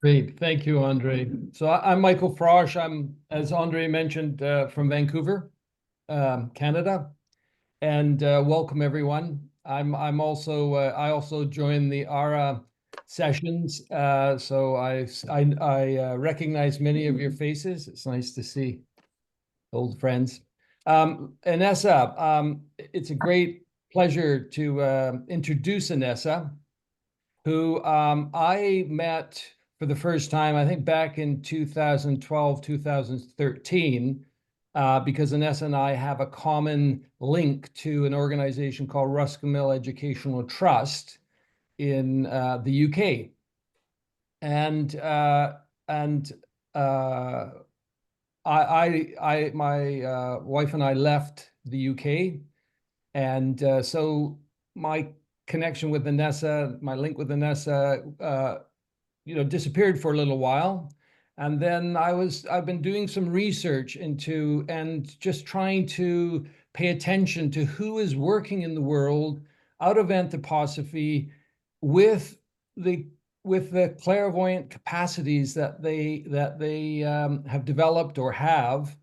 Great. Thank you, Andre. So I'm Michael Frosch. I'm, as Andre mentioned, from Vancouver, Canada, and welcome everyone. I'm also I also join the ARA sessions, so I recognize many of your faces. It's nice to see old friends. Inessa, it's a great pleasure to introduce Inessa, who I met for the first time, I think back in 2012, 2013, because Inessa and I have a common link to an organization called Ruskin Mill Educational Trust in the UK. And my wife and I left the UK, and so my connection with Inessa, my link with Inessa, disappeared for a little while. And then I've been doing some research into and just trying to pay attention to who is working in the world out of anthroposophy with the clairvoyant capacities that they have developed or have.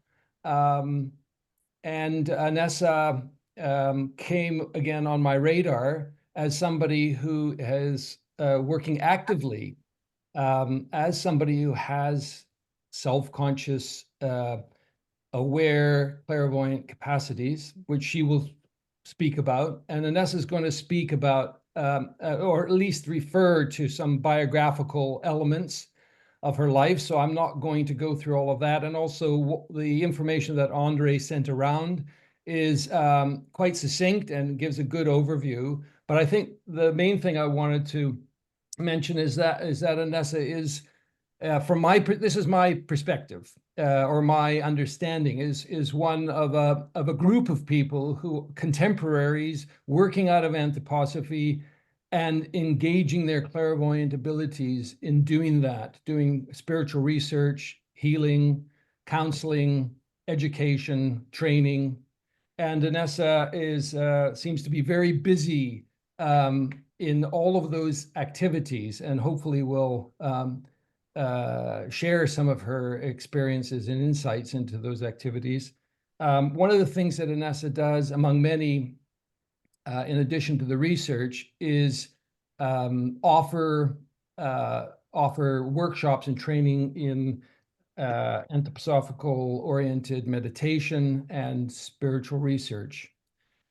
And Inessa came again on my radar as somebody who is working actively, as somebody who has self-conscious, aware, clairvoyant capacities, which she will speak about. And Inessa is going to speak about, or at least refer to some biographical elements of her life. So I'm not going to go through all of that. And also the information that Andre sent around is quite succinct and gives a good overview. But I think the main thing I wanted to mention is that Inessa is, this is my perspective, or my understanding is one of a group of people who contemporaries working out of anthroposophy and engaging their clairvoyant abilities in doing that, doing spiritual research, healing, counseling, education, training. And Inessa seems to be very busy in all of those activities, and hopefully will share some of her experiences and insights into those activities. One of the things that Inessa does, among many, in addition to the research, is offer workshops and training in anthroposophical-oriented meditation and spiritual research.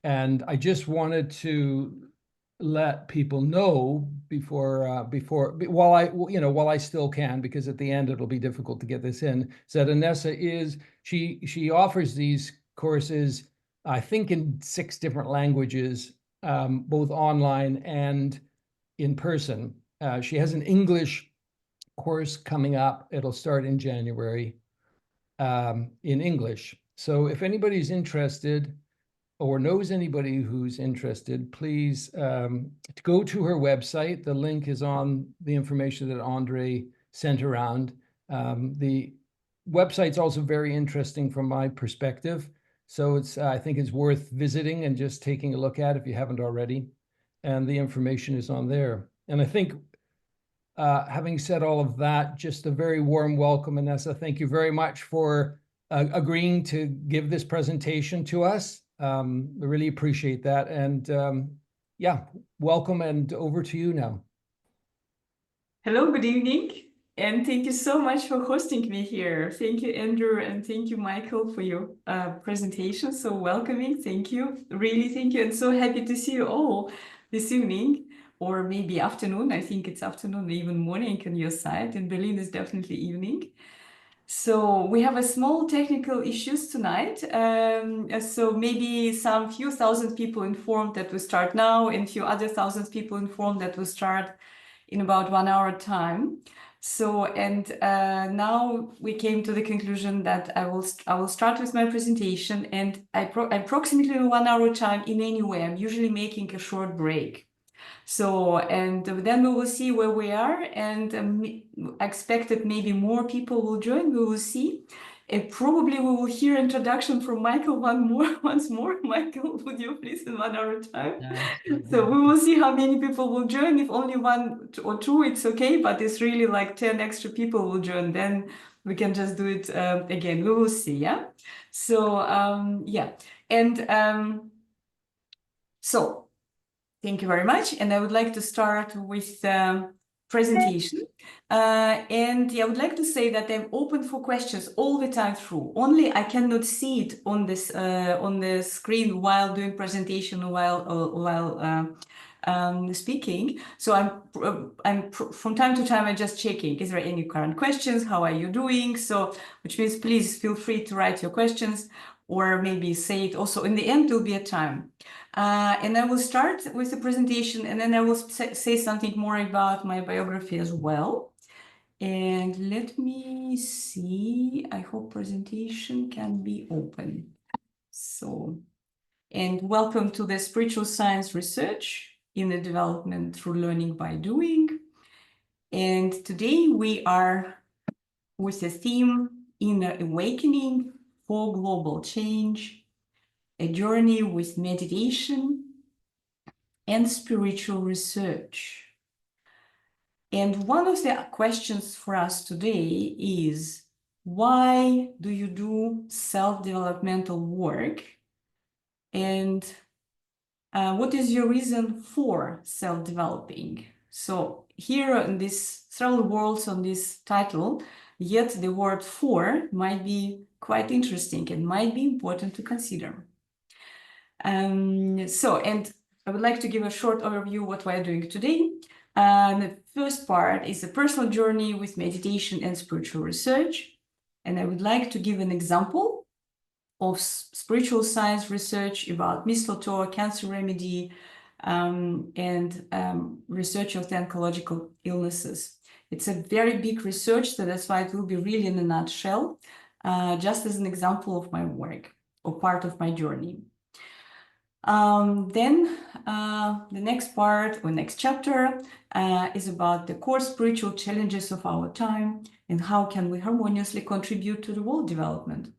And I just wanted to let people know while I still can, because at the end it'll be difficult to get this in, so that Inessa she offers these courses, I think, in 6 different languages, both online and in person. She has an English course coming up. It'll start in January, in English. So if anybody's interested or knows anybody who's interested, please go to her website. The link is on the information that Andre sent around. The website's also very interesting from my perspective. So I think it's worth visiting and just taking a look at if you haven't already. And the information is on there. And I think, having said all of that, just a very warm welcome, Inessa. Thank you very much for agreeing to give this presentation to us. We really appreciate that. And yeah, welcome, and over to you now. Hello, good evening. And thank you so much for hosting me here. Thank you, Andrew, and thank you, Michael, for your presentation. So welcoming, thank you. Really, thank you. And so happy to see you all this evening, or maybe afternoon. I think it's afternoon, even morning on your side. In Berlin, it's definitely evening. So we have a small technical issues tonight. So maybe some few thousand people informed that we start now, and few other thousands people informed that we start in about 1 hour time. So, and now we came to the conclusion that I will start with my presentation, and approximately 1 hour time in any way. I'm usually making a short break. So, and then we will see where we are, and expect that maybe more people will join, we will see. And probably we will hear introduction from Michael once more. Michael, would you please in 1 hour time? So we will see how many people will join. If only one or two, it's okay. But it's really like 10 extra people will join. Then we can just do it again. We will see. Yeah. So yeah. And so thank you very much. And I would like to start with presentation. And yeah, I would like to say that I'm open for questions all the time through. Only I cannot see it on this on the screen while doing presentation or while speaking. So I'm from time to time, I'm just checking, is there any current questions? How are you doing? So, which means please feel free to write your questions or maybe say it also. In the end, there'll be a time. And I will start with the presentation, and then I will say something more about my biography as well. And let me see, I hope presentation can be open. So, and welcome to the Spiritual Science Research in the Development Through Learning by Doing. And today we are with the theme Inner Awakening for Global Change, a journey with meditation and spiritual research. And one of the questions for us today is, why do you do self-developmental work? And what is your reason for self-developing? So here in this several words on this title, yet the word for might be quite interesting and might be important to consider. And I would like to give a short overview of what we are doing today. The first part is a personal journey with meditation and spiritual research. And I would like to give an example of spiritual science research about mistletoe, cancer remedy, and research of the oncological illnesses. It's a very big research, so that's why it will be really in a nutshell, just as an example of my work or part of my journey. Then the next part or next chapter is about the core spiritual challenges of our time and how can we harmoniously contribute to the world development.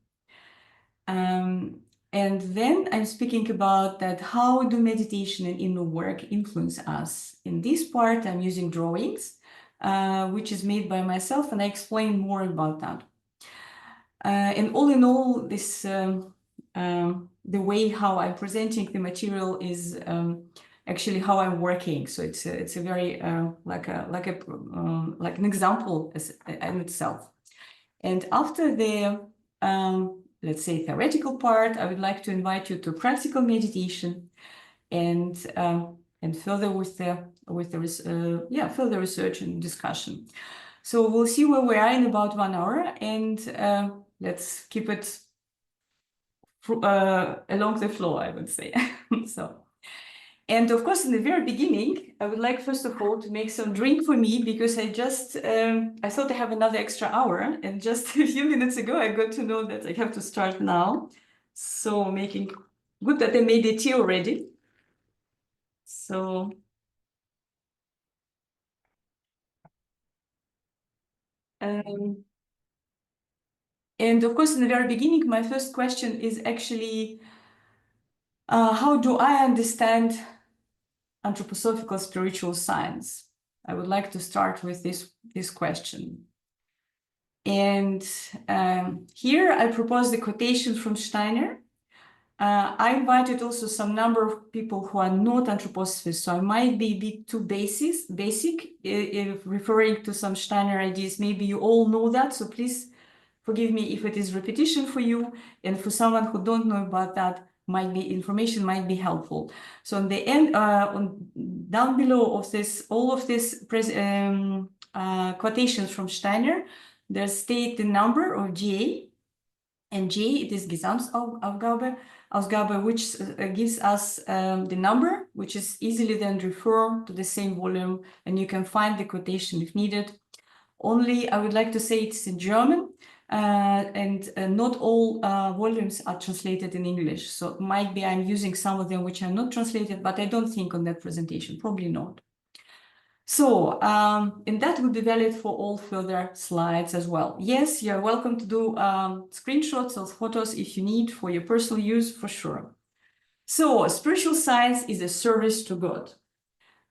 And then I'm speaking about that how do meditation and inner work influence us. In this part, I'm using drawings, which is made by myself, and I explain more about that. And all in all, this the way how I'm presenting the material is actually how I'm working. So it's a very like an example in itself. And after the let's say theoretical part, I would like to invite you to practical meditation and further with the further research and discussion. So we'll see where we are in about 1 hour, and let's keep it along the flow, I would say. So, and of course, in the very beginning, I would like first of all to make some drink for me, because I just I thought I have another extra hour, and just a few minutes ago I got to know that I have to start now. So making good that I made the tea already. So and of course, in the very beginning, my first question is actually, how do I understand anthroposophical spiritual science? I would like to start with this question. And here I propose the quotation from Steiner. I invited also some number of people who are not anthroposophists, so I might be a bit too basic if referring to some Steiner ideas. Maybe you all know that, so please forgive me if it is repetition for you, and for someone who don't know about that, information might be helpful. So in the end, down below of this, all of this quotations from Steiner, there state the number of GA, and J, it is Gesamtausgabe, which gives us the number, which is easily then refer to the same volume, and you can find the quotation if needed. Only I would like to say it's in German, and not all volumes are translated in English. So might be I'm using some of them which are not translated, but I don't think on that presentation, probably not. So, and that would be valid for all further slides as well. Yes, you're welcome to do screenshots or photos if you need for your personal use, for sure. So, spiritual science is a service to God.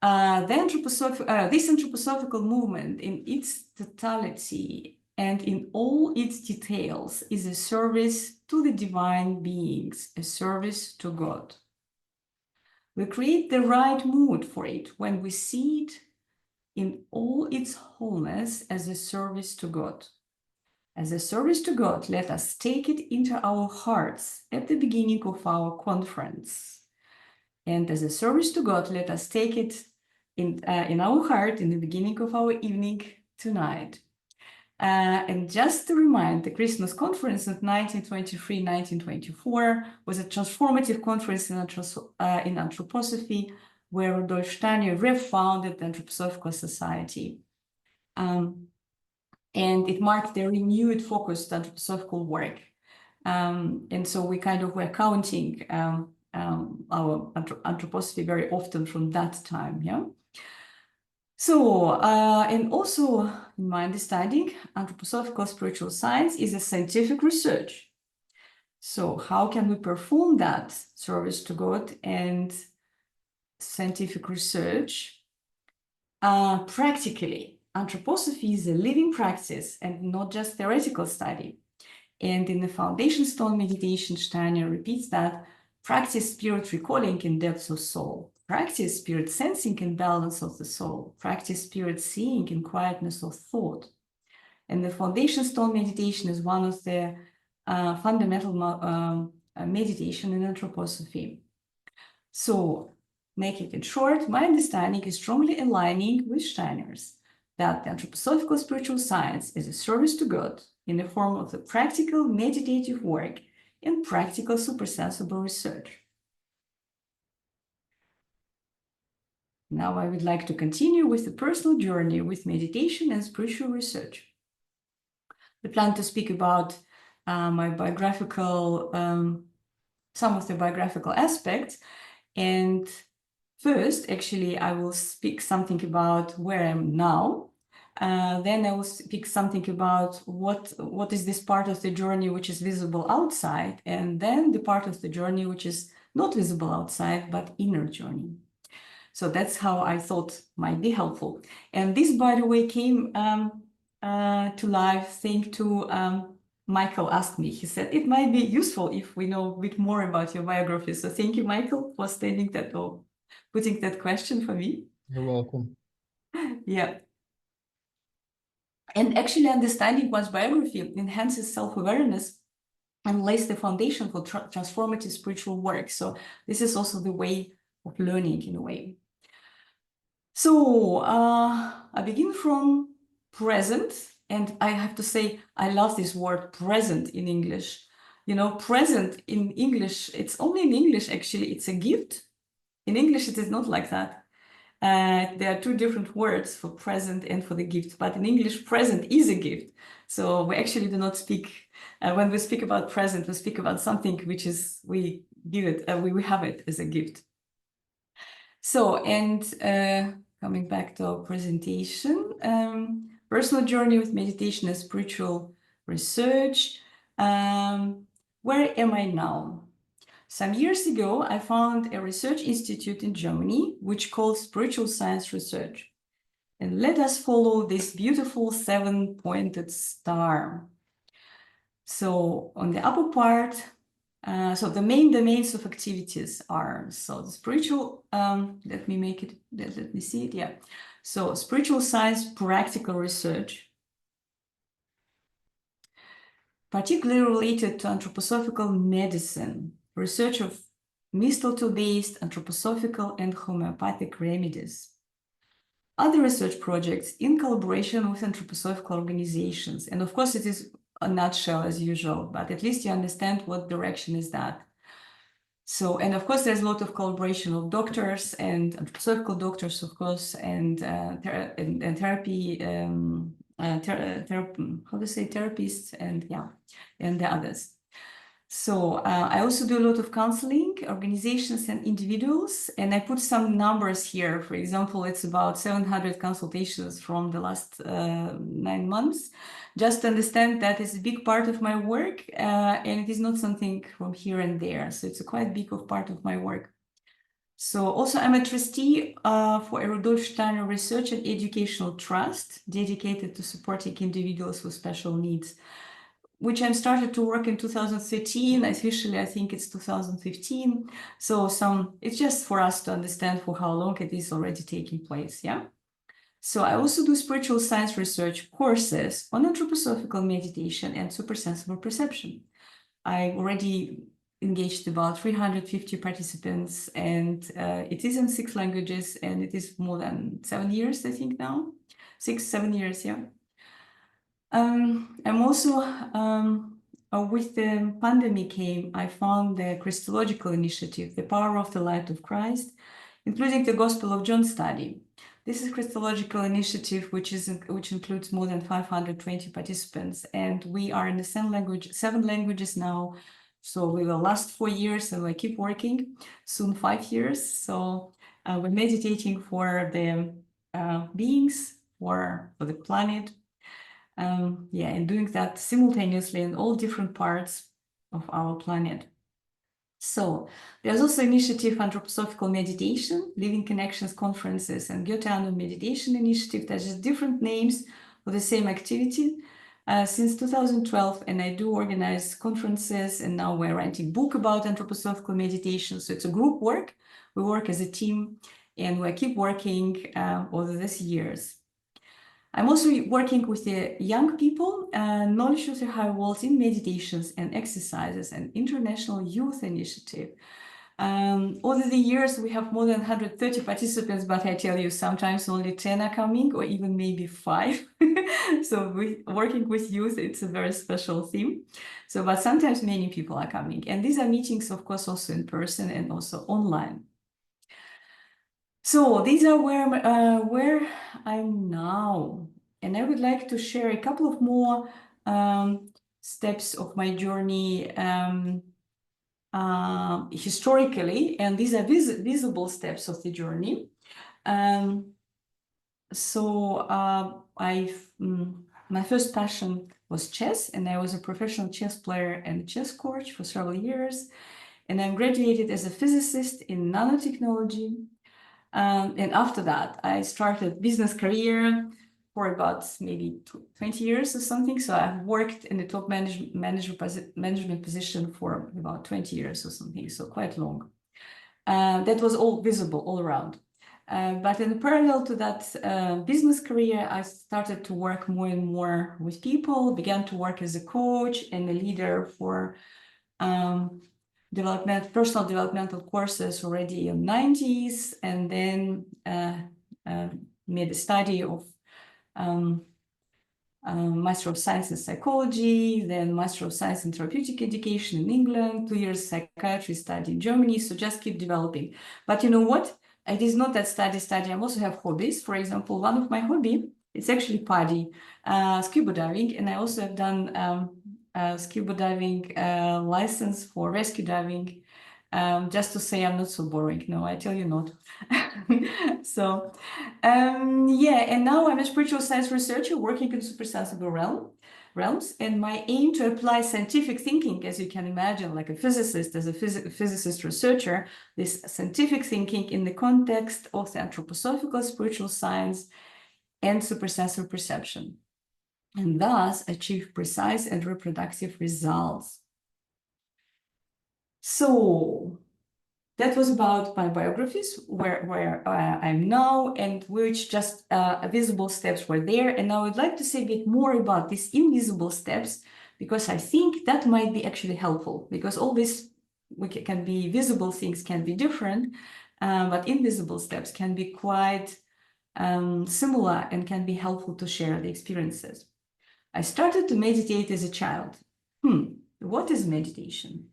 This anthroposophical movement in its totality and in all its details is a service to the divine beings, a service to God. We create the right mood for it when we see it in all its wholeness as a service to God. As a service to God, let us take it into our hearts at the beginning of our conference. And as a service to God, let us take it in our heart in the beginning of our evening tonight. And just to remind, the Christmas conference of 1923-1924 was a transformative conference in Anthroposophy, where Rudolf Steiner refounded the Anthroposophical Society. And it marked the renewed focus on anthroposophical work. And so we kind of were counting our anthroposophy very often from that time, yeah? So, and also, in my understanding, anthroposophical spiritual science is a scientific research. So how can we perform that service to God and scientific research practically? Anthroposophy is a living practice and not just theoretical study. And in the Foundation Stone meditation, Steiner repeats that practice spirit recalling in depths of soul, practice spirit sensing in balance of the soul, practice spirit seeing in quietness of thought. And the Foundation Stone meditation is one of the fundamental meditation in anthroposophy. So, making it short, my understanding is strongly aligning with Steiner's, that the anthroposophical spiritual science is a service to God in the form of the practical meditative work and practical supersensible research. Now I would like to continue with the personal journey with meditation and spiritual research. I plan to speak about my biographical, some of the biographical aspects. And first, actually, I will speak something about where I am now. Then I will speak something about what is this part of the journey which is visible outside, and then the part of the journey which is not visible outside, but inner journey. So that's how I thought might be helpful. And this, by the way, came to life thanks to Michael asked me. He said, it might be useful if we know a bit more about your biography. So thank you, Michael, for stating that or putting that question for me. You're welcome. Yeah. And actually understanding one's biography enhances self-awareness and lays the foundation for transformative spiritual work. So this is also the way of learning in a way. So I begin from present, and I have to say, I love this word present in English. You know, present in English, it's only in English, actually, it's a gift. In English, it is not like that. There are two different words for present and for the gift, but in English, present is a gift. So we actually do not speak, when we speak about present, we speak about something which is, we give it, we have it as a gift. So, and coming back to our presentation, personal journey with meditation and spiritual research. Where am I now? Some years ago, I found a research institute in Germany, which called Spiritual Science Research. And let us follow this beautiful 7-pointed star. So on the upper part, so the main domains of activities are, so the spiritual, let me see it, yeah. So spiritual science, practical research, particularly related to anthroposophical medicine, research of mistletoe-based anthroposophical and homeopathic remedies. Other research projects in collaboration with anthroposophical organizations. And of course, it is a nutshell as usual, but at least you understand what direction is that. So, and of course, there's a lot of collaboration of doctors and anthroposophical doctors, of course, and therapy, how to say, therapists, and yeah, and the others. So I also do a lot of counseling, organizations and individuals, and I put some numbers here. For example, it's about 700 consultations from the last 9 months. Just to understand that is a big part of my work, and it is not something from here and there. So it's a quite big part of my work. So also I'm a trustee for a Rudolf Steiner Research and Educational Trust dedicated to supporting individuals with special needs, which I started to work in 2013. Officially, I think it's 2015. So it's just for us to understand for how long it is already taking place, yeah? So I also do spiritual science research courses on anthroposophical meditation and supersensible perception. I already engaged about 350 participants, and it is in 6 languages, and it is more than 7 years, I think now. 6, 7 years, yeah. I'm also, with the pandemic came, I found the Christological initiative, the Power of the Light of Christ, including the Gospel of John study. This is Christological initiative, which includes more than 520 participants, and we are in the 7 languages now. So we will last 4 years, and we keep working, soon 5 years. So we're meditating for the beings, for the planet, and doing that simultaneously in all different parts of our planet. So there's also initiative Anthroposophical Meditation, Living Connections Conferences, and Goethe Meditation Initiative. There's just different names for the same activity since 2012, and I do organize conferences, and now we're writing a book about anthroposophical meditation. So it's a group work. We work as a team, and we keep working over these years. I'm also working with the young people, knowledge of the higher worlds in meditations and exercises, and International Youth Initiative. Over the years, we have more than 130 participants, but I tell you, sometimes only 10 are coming, or even maybe 5. So working with youth, it's a very special theme. So, but sometimes many people are coming. And these are meetings, of course, also in person and also online. So these are where I'm now, and I would like to share a couple of more steps of my journey historically, and these are visible steps of the journey. My first passion was chess, and I was a professional chess player and chess coach for several years, and I'm graduated as a physicist in nanotechnology. And after that, I started business career for about maybe 20 years or something. So I've worked in the top management position for about 20 years or something, so quite long. That was all visible all around. But in parallel to that business career, I started to work more and more with people, began to work as a coach and a leader for personal developmental courses already in the 90s, and then made a study of Master of Science in Psychology, then Master of Science in Therapeutic Education in England, 2 years psychiatry study in Germany, so just keep developing. But you know what? It is not that study. I also have hobbies. For example, one of my hobby, it's actually PADI, scuba diving, and I also have done scuba diving license for rescue diving, just to say I'm not so boring. No, I tell you not. So, and now I'm a spiritual science researcher working in supersensible realms, and my aim to apply scientific thinking, as you can imagine, like a physicist, as a physicist researcher, this scientific thinking in the context of the anthroposophical spiritual science and supersensible perception, and thus achieve precise and reproductive results. So that was about my biographies, where I'm now, and which just visible steps were there. And I would like to say a bit more about these invisible steps, because I think that might be actually helpful, because all this can be visible things can be different, but invisible steps can be quite similar and can be helpful to share the experiences. I started to meditate as a child. What is meditation?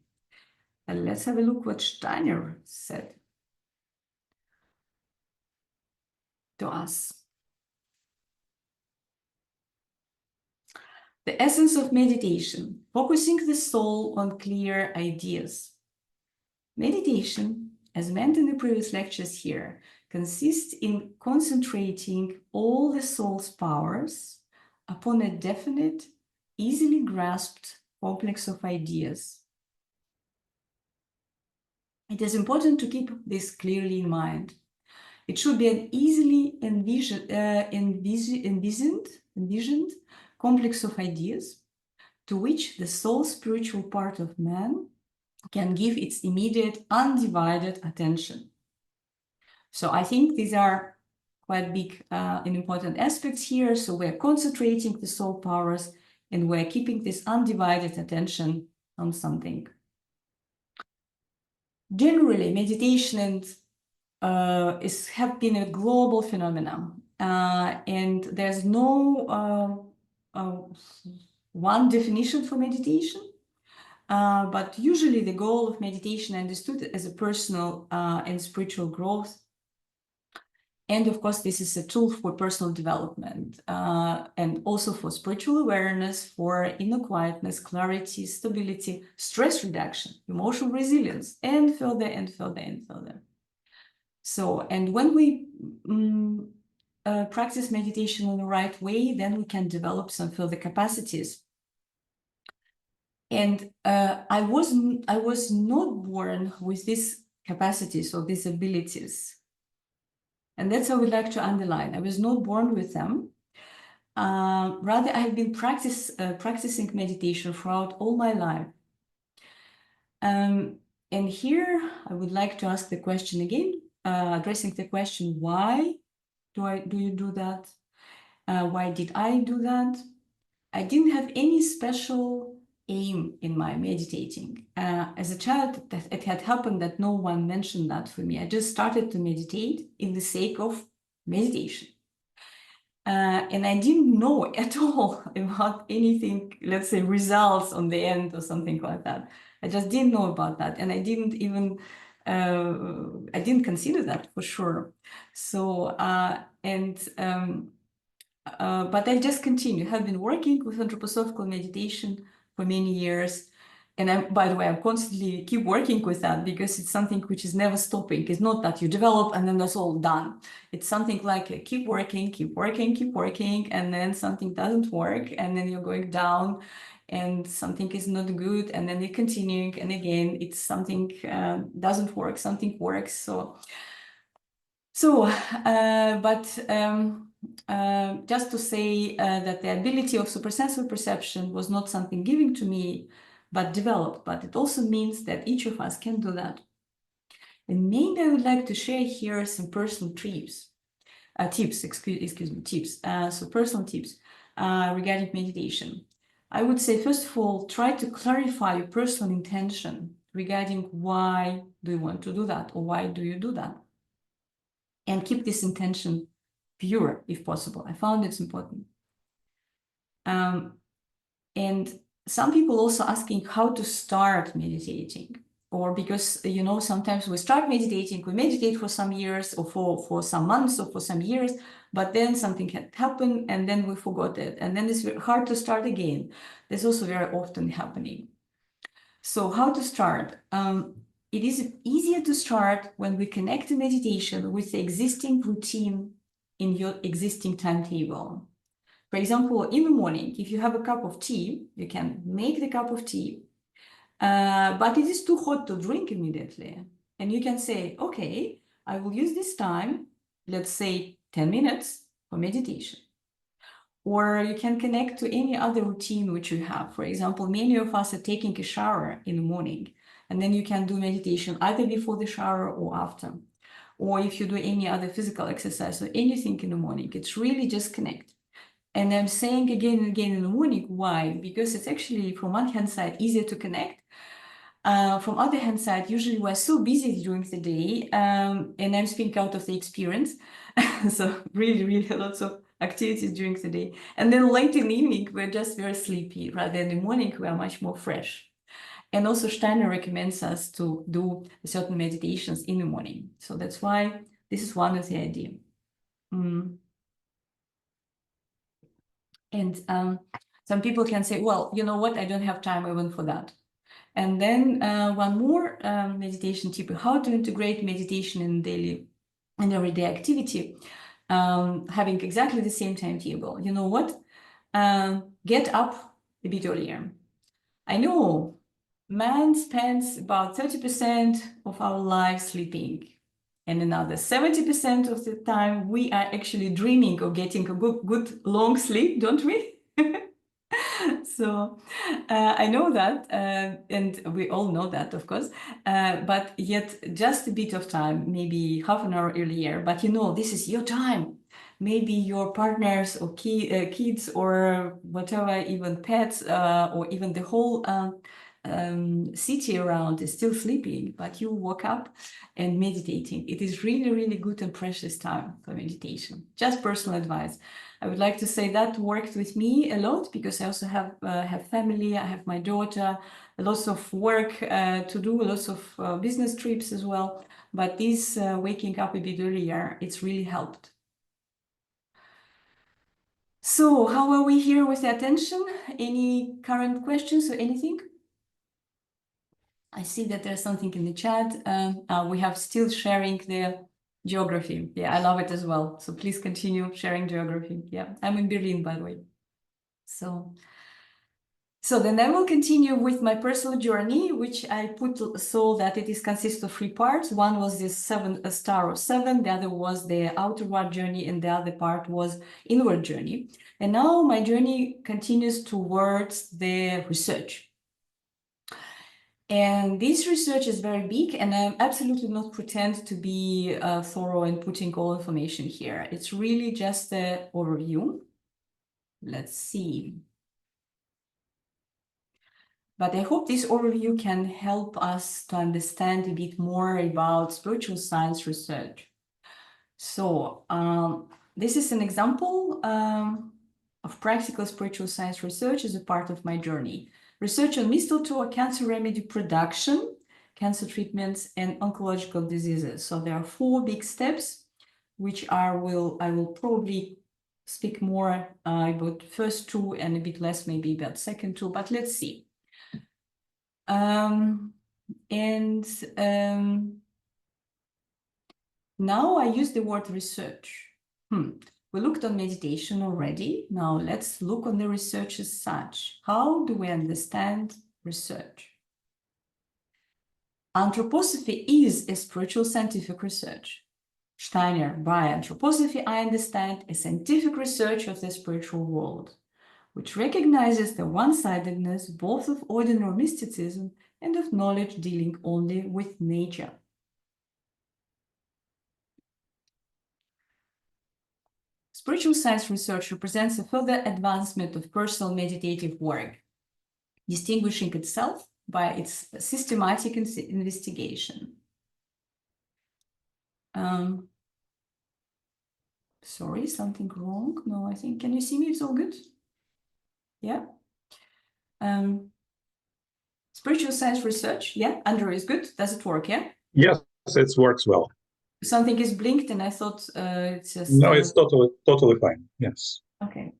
And let's have a look what Steiner said to us. The essence of meditation, focusing the soul on clear ideas. Meditation, as meant in the previous lectures here, consists in concentrating all the soul's powers upon a definite, easily grasped complex of ideas. It is important to keep this clearly in mind. It should be an easily envisioned complex of ideas to which the soul spiritual part of man can give its immediate undivided attention. So I think these are quite big and important aspects here. So we're concentrating the soul powers and we're keeping this undivided attention on something. Generally, meditation have been a global phenomenon, and there's no one definition for meditation. But usually the goal of meditation understood as a personal and spiritual growth. And of course, this is a tool for personal development and also for spiritual awareness, for inner quietness, clarity, stability, stress reduction, emotional resilience, and further and further and further. So, and when we practice meditation in the right way, then we can develop some further capacities. And I was not born with these capacities or these abilities. And that's how I would like to underline. I was not born with them. Rather, I have been practicing meditation throughout all my life. And here I would like to ask the question again, addressing the question, why do you do that? Why did I do that? I didn't have any special aim in my meditating. As a child, it had happened that no one mentioned that for me. I just started to meditate in the sake of meditation. And I didn't know at all about anything, let's say results on the end or something like that. I just didn't know about that. And I didn't even, I didn't consider that for sure. So, but I just continue, have been working with anthroposophical meditation for many years. And by the way, I'm constantly keep working with that because it's something which is never stopping. It's not that you develop and then that's all done. It's something like keep working, and then something doesn't work, and then you're going down and something is not good, and then you're continuing, and again, it's something doesn't work, something works. Just to say that the ability of supersensory perception was not something given to me, but developed. But it also means that each of us can do that. And maybe I would like to share here some personal tips. So personal tips regarding meditation. I would say, first of all, try to clarify your personal intention regarding why do you want to do that or why do you do that. And keep this intention pure, if possible. I found it's important. And some people also asking how to start meditating, or because, you know, sometimes we start meditating, we meditate for some years or for some months or for some years, but then something had happened and then we forgot it. And then it's hard to start again. That's also very often happening. So how to start? It is easier to start when we connect the meditation with the existing routine in your existing timetable. For example, in the morning, if you have a cup of tea, you can make the cup of tea, but it is too hot to drink immediately. And you can say, okay, I will use this time, let's say 10 minutes for meditation. Or you can connect to any other routine which you have. For example, many of us are taking a shower in the morning, and then you can do meditation either before the shower or after. Or if you do any other physical exercise or anything in the morning, it's really just connect. And I'm saying again and again in the morning, why? Because it's actually, from one hand side, easier to connect. From other hand side, usually we're so busy during the day, and I'm speaking out of the experience. So really lots of activities during the day. And then late in the evening, we're just very sleepy. Rather in the morning, we are much more fresh. And also Steiner recommends us to do certain meditations in the morning. So that's why this is one of the ideas. And Some people can say, well, you know what, I don't have time even for that. And then one more meditation tip, how to integrate meditation in daily and everyday activity, having exactly the same timetable. You know what? Get up a bit earlier. I know man spends about 30% of our life sleeping, and another 70% of the time we are actually dreaming of getting a good long sleep, don't we? So I know that, and we all know that, of course, but yet just a bit of time, maybe half an hour earlier, but you know, this is your time. Maybe your partners or kids or whatever, even pets, or even the whole city around is still sleeping, but you woke up and meditating. It is really, really good and precious time for meditation. Just personal advice. I would like to say that worked with me a lot because I also have family. I have my daughter, lots of work to do, lots of business trips as well. But this waking up a bit earlier, it's really helped. So how are we here with the attention? Any current questions or anything? I see that there's something in the chat. We have still sharing the geography. Yeah, I love it as well. So please continue sharing geography. Yeah, I'm in Berlin, by the way. So then I will continue with my personal journey, which I put so that it is consists of 3 parts. One was this star of 7, the other was the outward journey, and the other part was inward journey. And now my journey continues towards the research. And this research is very big, and I'm absolutely not pretend to be thorough in putting all information here. It's really just an overview. Let's see. But I hope this overview can help us to understand a bit more about spiritual science research. So this is an example of practical spiritual science research as a part of my journey. Research on mistletoe, cancer remedy production, cancer treatments, and oncological diseases. So there are 4 big steps, which I will probably speak more about first 2 and a bit less maybe about second 2, but let's see. Now I use the word research. We looked on meditation already. Now let's look on the research as such. How do we understand research? Anthroposophy is a spiritual scientific research. Steiner, by anthroposophy, I understand a scientific research of the spiritual world, which recognizes the one-sidedness both of ordinary mysticism and of knowledge dealing only with nature. Spiritual science research represents a further advancement of personal meditative work, distinguishing itself by its systematic investigation. Sorry, something wrong? No, I think, can you see me? It's all good? Yeah. Spiritual science research, yeah, Andrew is good. Does it work, yeah? Yes, it works well. Something is blinked and I thought it's just... No, it's totally fine, yes. Okay.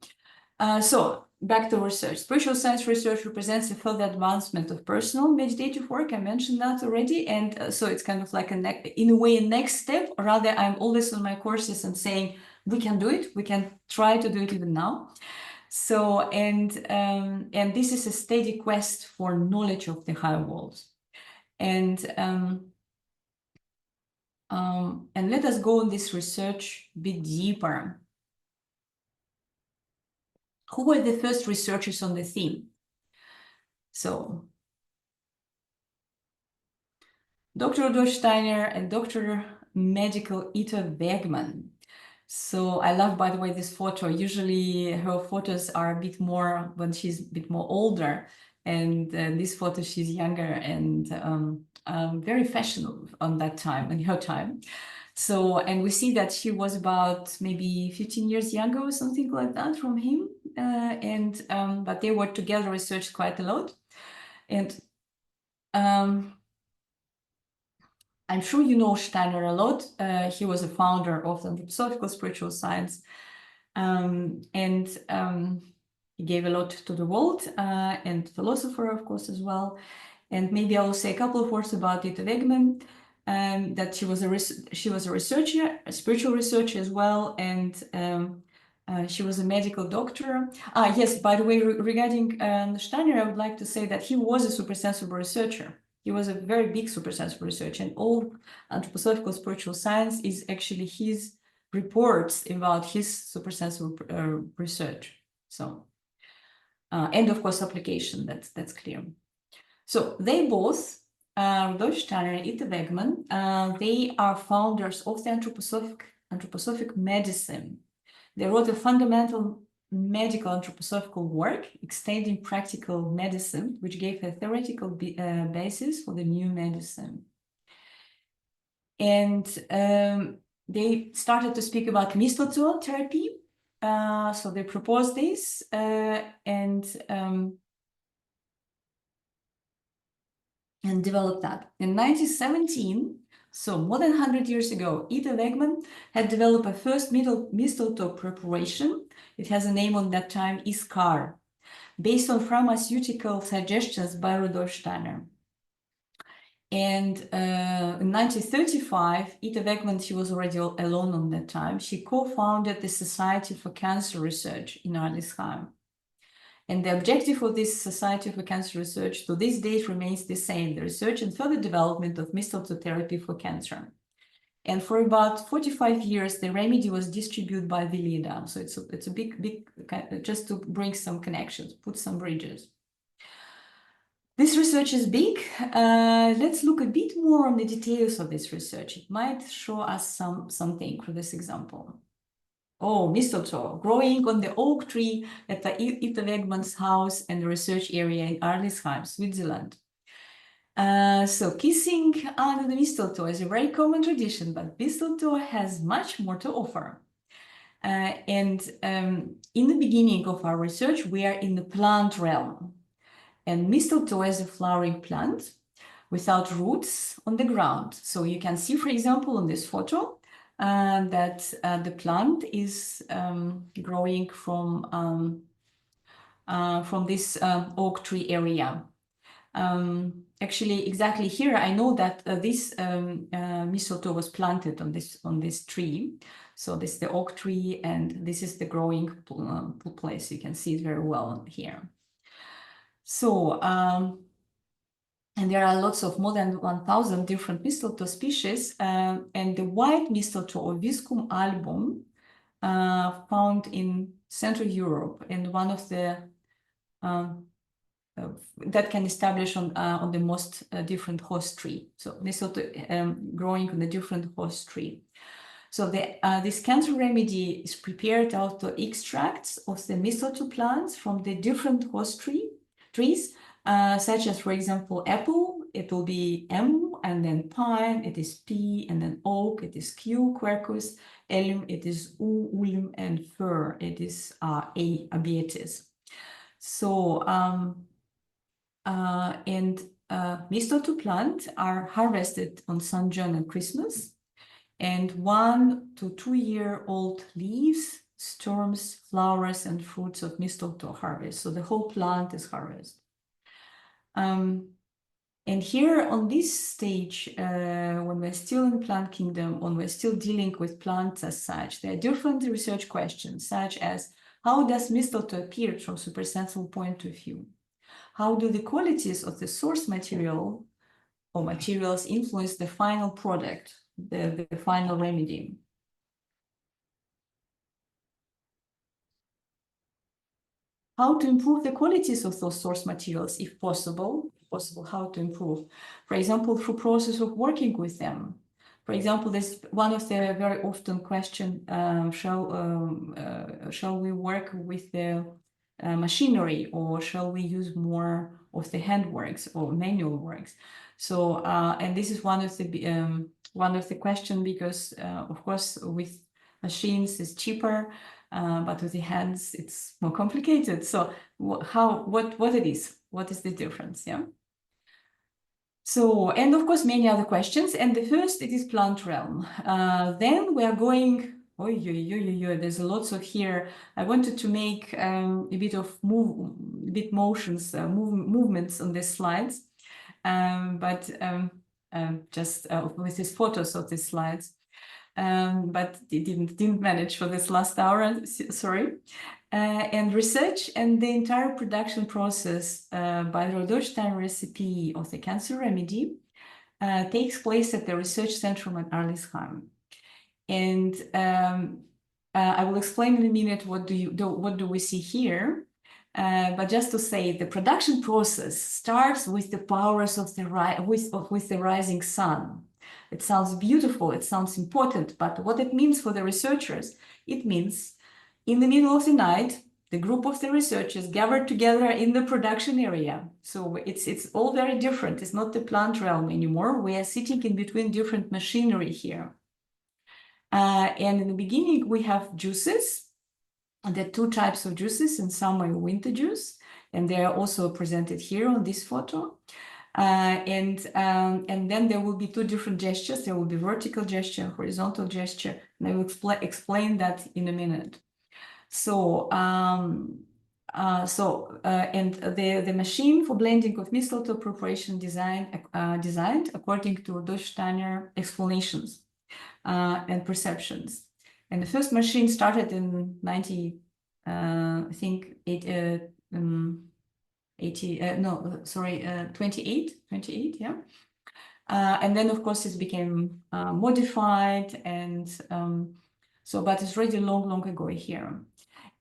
So back to research. Spiritual science research represents a further advancement of personal meditative work. I mentioned that already. And so it's kind of like, in a way, a next step. Or rather, I'm always on my courses and saying, we can do it. We can try to do it even now. So, and this is a steady quest for knowledge of the higher worlds. And let us go on this research a bit deeper. Who were the first researchers on the theme? So, Dr. Rudolf Steiner and Dr. Medical Ita Bergman. So I love, by the way, this photo. Usually her photos are a bit more when she's a bit more older. And this photo, she's younger and very fashionable on that time, in her time. So, and we see that she was about maybe 15 years younger or something like that from him. But they were together, researched quite a lot. And I'm sure you know Steiner a lot. He was a founder of the Anthroposophical spiritual science. He gave a lot to the world, and philosopher, of course, as well. And maybe I will say a couple of words about Ita Wegman, that she was a researcher, a spiritual researcher as well, and she was a medical doctor. Yes, by the way, regarding Steiner, I would like to say that he was a supersensible researcher. He was a very big supersensible researcher, and all anthroposophical spiritual science is actually his reports about his supersensible research. So, and of course, application, that's clear. So they both, Rudolf Steiner and Ita Wegman, they are founders of the anthroposophic medicine. They wrote a fundamental medical anthroposophical work, extending practical medicine, which gave a theoretical basis for the new medicine. And they started to speak about mistletoe therapy. So they proposed this and developed that. In 1917, so more than 100 years ago, Ita Wegman had developed a first mistletoe preparation. It has a name on that time, Iskar, based on pharmaceutical suggestions by Rudolf Steiner. And in 1935, Ita Wegman, she was already alone on that time. She co-founded the Society for Cancer Research in Arlesheim. And the objective of this Society for Cancer Research to this date remains the same, the research and further development of mistletoe therapy for cancer. And for about 45 years, the remedy was distributed by Veleda. So it's a big, just to bring some connections, put some bridges. This research is big. Let's look a bit more on the details of this research. It might show us something for this example. Oh, mistletoe, growing on the oak tree at the Ita Wegman's house and the research area in Arlesheim, Switzerland. So kissing under the mistletoe is a very common tradition, but mistletoe has much more to offer. In the beginning of our research, we are in the plant realm. And mistletoe is a flowering plant without roots on the ground. So you can see, for example, on this photo, that the plant is growing from this oak tree area. Actually, exactly here, I know that this mistletoe was planted on this tree. So this is the oak tree, and this is the growing place. You can see it very well here. So, and there are lots of more than 1,000 different mistletoe species, and the white mistletoe or Viscum album found in Central Europe, and one of the that can establish on the most different host tree. So mistletoe growing on a different host tree. So this cancer remedy is prepared out of extracts of the mistletoe plants from the different host trees, such as, for example, apple, it will be M, and then pine, it is P, and then oak, it is Q, quercus, elm, it is U, ulm, and fir, it is A, abiatis. So, mistletoe plants are harvested on St. John and Christmas, and 1 to 2 year old leaves, stems, flowers, and fruits of mistletoe harvest. So the whole plant is harvested. And here on this stage, when we're still in plant kingdom, when we're still dealing with plants as such, there are different research questions, such as how does mistletoe appear from supersensible point of view? How do the qualities of the source material or materials influence the final product, the final remedy? How to improve the qualities of those source materials, if possible, how to improve. For example, through process of working with them. For example, there's one of the very often question, shall we work with the machinery, or shall we use more of the handworks or manual works? So, and this is one of the question, because of course with machines it's cheaper, but with the hands it's more complicated. So what it is? What is the difference? Yeah. So, and of course many other questions. And the first, it is plant realm. Then we are going There's a lot of here. I wanted to make a bit of movements on the slides, but just with these photos of the slides. But it didn't manage for this last hour, sorry. And research and the entire production process by the Rudolf Steiner recipe of the cancer remedy takes place at the research center at Arlesheim. And I will explain in a minute what do we see here. But just to say, the production process starts with the powers of the with the rising sun. It sounds beautiful, it sounds important, but what it means for the researchers, it means in the middle of the night, the group of the researchers gathered together in the production area. So it's all very different. It's not the plant realm anymore. We are sitting in between different machinery here. And in the beginning, we have juices. There are two types of juices. In summer, winter juice, and they are also presented here on this photo. And then there will be two different gestures. There will be vertical gesture and horizontal gesture, and I will explain that in a minute. So, and the machine for blending of mistletoe preparation designed according to Rudolf Steiner explanations and perceptions. And the first machine started in 28, yeah. And then, of course, it became modified, and but it's already long ago here.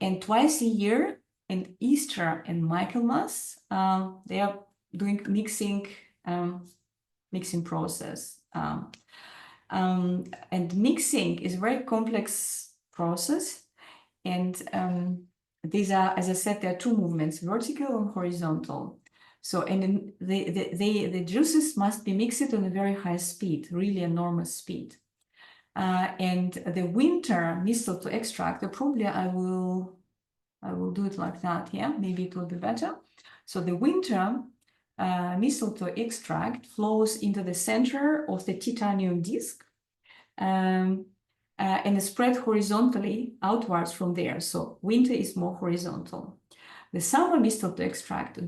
And twice a year, in Easter and Michaelmas, they are doing mixing process. And mixing is a very complex process, and these are, as I said, there are two movements, vertical and horizontal. So, and the juices must be mixed on a very high speed, really enormous speed. And the winter mistletoe extract, probably I will do it like that, yeah, maybe it will be better. So the winter mistletoe extract flows into the center of the titanium disc and is spread horizontally outwards from there. So winter is more horizontal. The summer mistletoe extract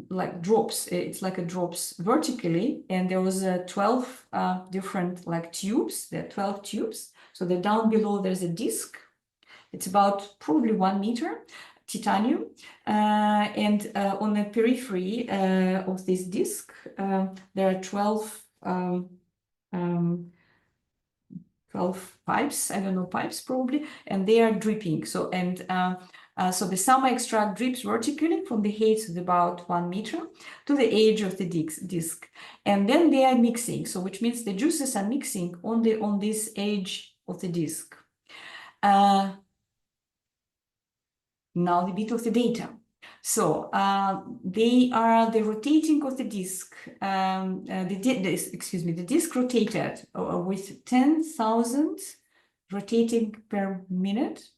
like drops, it's like a drops vertically, and there was 12 different like tubes. There are 12 tubes. So the down below there's a disc. It's about probably 1 meter titanium, and on the periphery of this disc there are 12 pipes, I don't know, pipes probably, and they are dripping. So so the summer extract drips vertically from the height of about 1 meter to the edge of the disc, and then they are mixing. So which means the juices are mixing on this edge of the disc. Now the bit of the data. So they are the rotating of the disc. The disc rotated with 10,000 rotating per minute.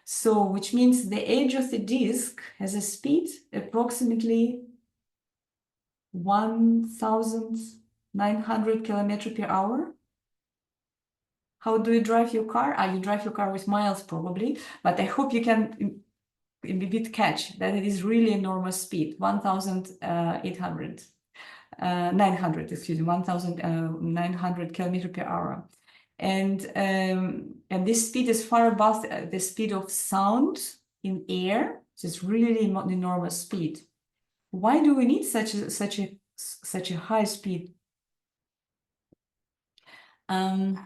So which means the edge of the disc has a speed approximately 1,900 kilometers per hour. How do you drive your car? You drive your car with miles probably, but I hope you can a bit catch that it is really enormous speed, 1,900 kilometers per hour. And this speed is far above the speed of sound in air. So it's really enormous speed. Why do we need such a high speed? At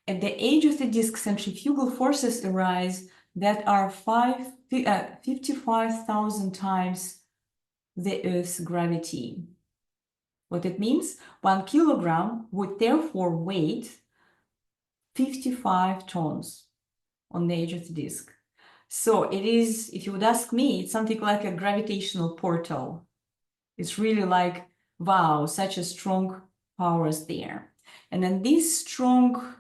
the edge of the disc, centrifugal forces arise that are 55,000 times the Earth's gravity. What it means? 1 kilogram would therefore weigh 55 tons on the edge of the disc. So it is, if you would ask me, it's something like a gravitational portal. It's really like, wow, such a strong powers there. And then these strong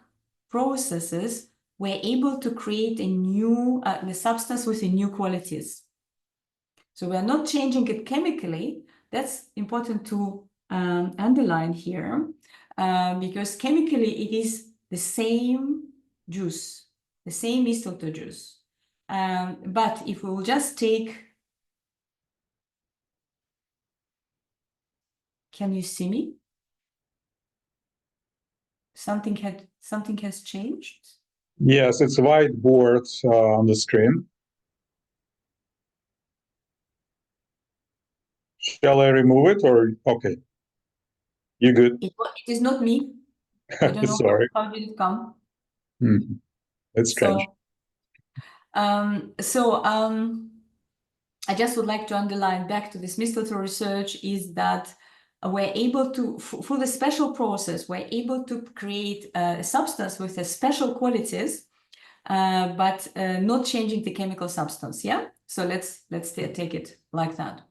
processes were able to create a new, the substance with the new qualities. So we are not changing it chemically. That's important to underline here, because chemically it is the same juice, the same mistletoe juice. But if we will just take, can you see me? Something has changed. Yes, it's a whiteboard on the screen. Shall I remove it or okay? You good? It is not me. I don't know Sorry. how did it come. It's strange. I just would like to underline back to this mistletoe research is that we're able to, through the special process, we're able to create a substance with a special qualities, but not changing the chemical substance. Yeah. So let's take it like that.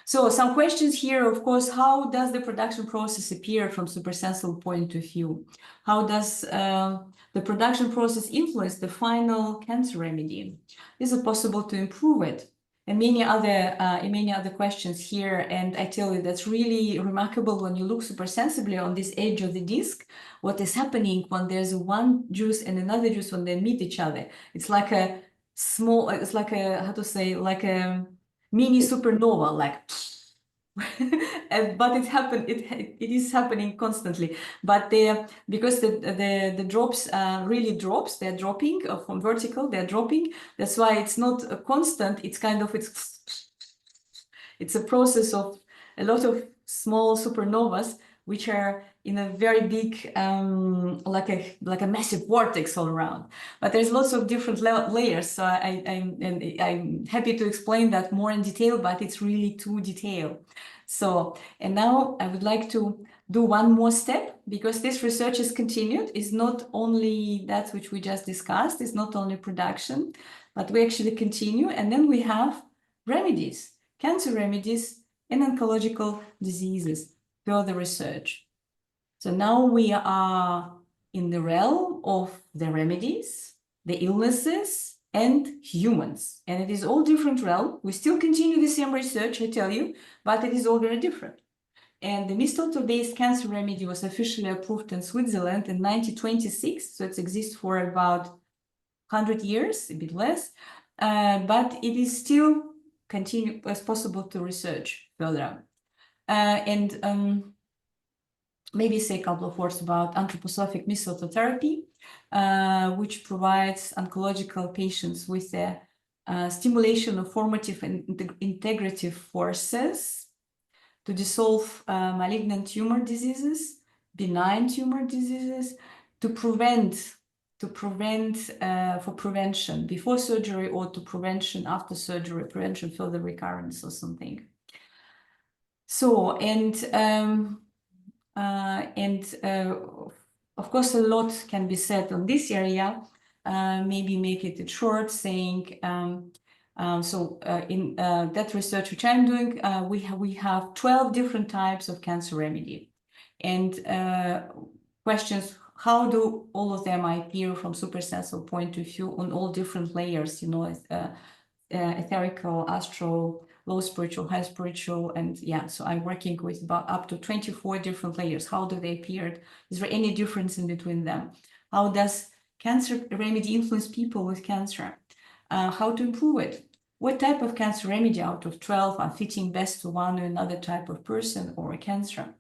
So some questions here, of course, how does the production process appear from supersensible point of view? How does the production process influence the final cancer remedy? Is it possible to improve it? And many other questions here. And I tell you, that's really remarkable when you look supersensibly on this edge of the disc, what is happening when there's one juice and another juice when they meet each other. It's like a small, it's like a, how to say, like a mini supernova, like, but it is happening constantly. But because the drops really drops, they're dropping from vertical, they're dropping. That's why it's not a constant. It's kind of it's a process of a lot of small supernovas, which are in a very big, like a massive vortex all around. But there's lots of different layers. So I'm happy to explain that more in detail, but it's really too detailed. So, and now I would like to do one more step, because this research is continued. It's not only that which we just discussed, it's not only production, but we actually continue. And then we have remedies, cancer remedies and oncological diseases, further research. So now we are in the realm of the remedies, the illnesses, and humans. And it is all different realm. We still continue the same research, I tell you, but it is all very different. And the mistletoe-based cancer remedy was officially approved in Switzerland in 1926. So it exists for about 100 years, a bit less. But it is still continue as possible to research further. Maybe say a couple of words about anthroposophic mistletoe therapy, which provides oncological patients with the stimulation of formative and integrative forces to dissolve malignant tumor diseases, benign tumor diseases, to prevent for prevention before surgery, or to prevention after surgery, prevention further recurrence or something. So, of course, a lot can be said on this area. Maybe make it short, saying, in that research which I'm doing, we have 12 different types of cancer remedy. And questions, how do all of them appear from supersensible point of view on all different layers, you know, etherical, astral, low spiritual, high spiritual, and yeah, so I'm working with about up to 24 different layers. How do they appear? Is there any difference in between them? How does cancer remedy influence people with cancer? How to improve it? What type of cancer remedy out of 12 are fitting best to one or another type of person or a cancer?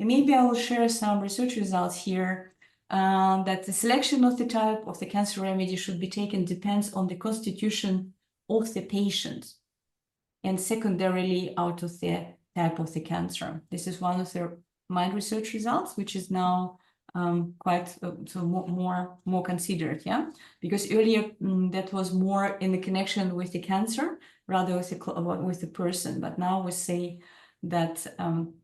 And maybe I will share some research results here, that the selection of the type of the cancer remedy should be taken depends on the constitution of the patient, and secondarily out of the type of the cancer. This is one of the my research results, which is now quite more considered, yeah, because earlier that was more in the connection with the cancer rather with the person, but now we say that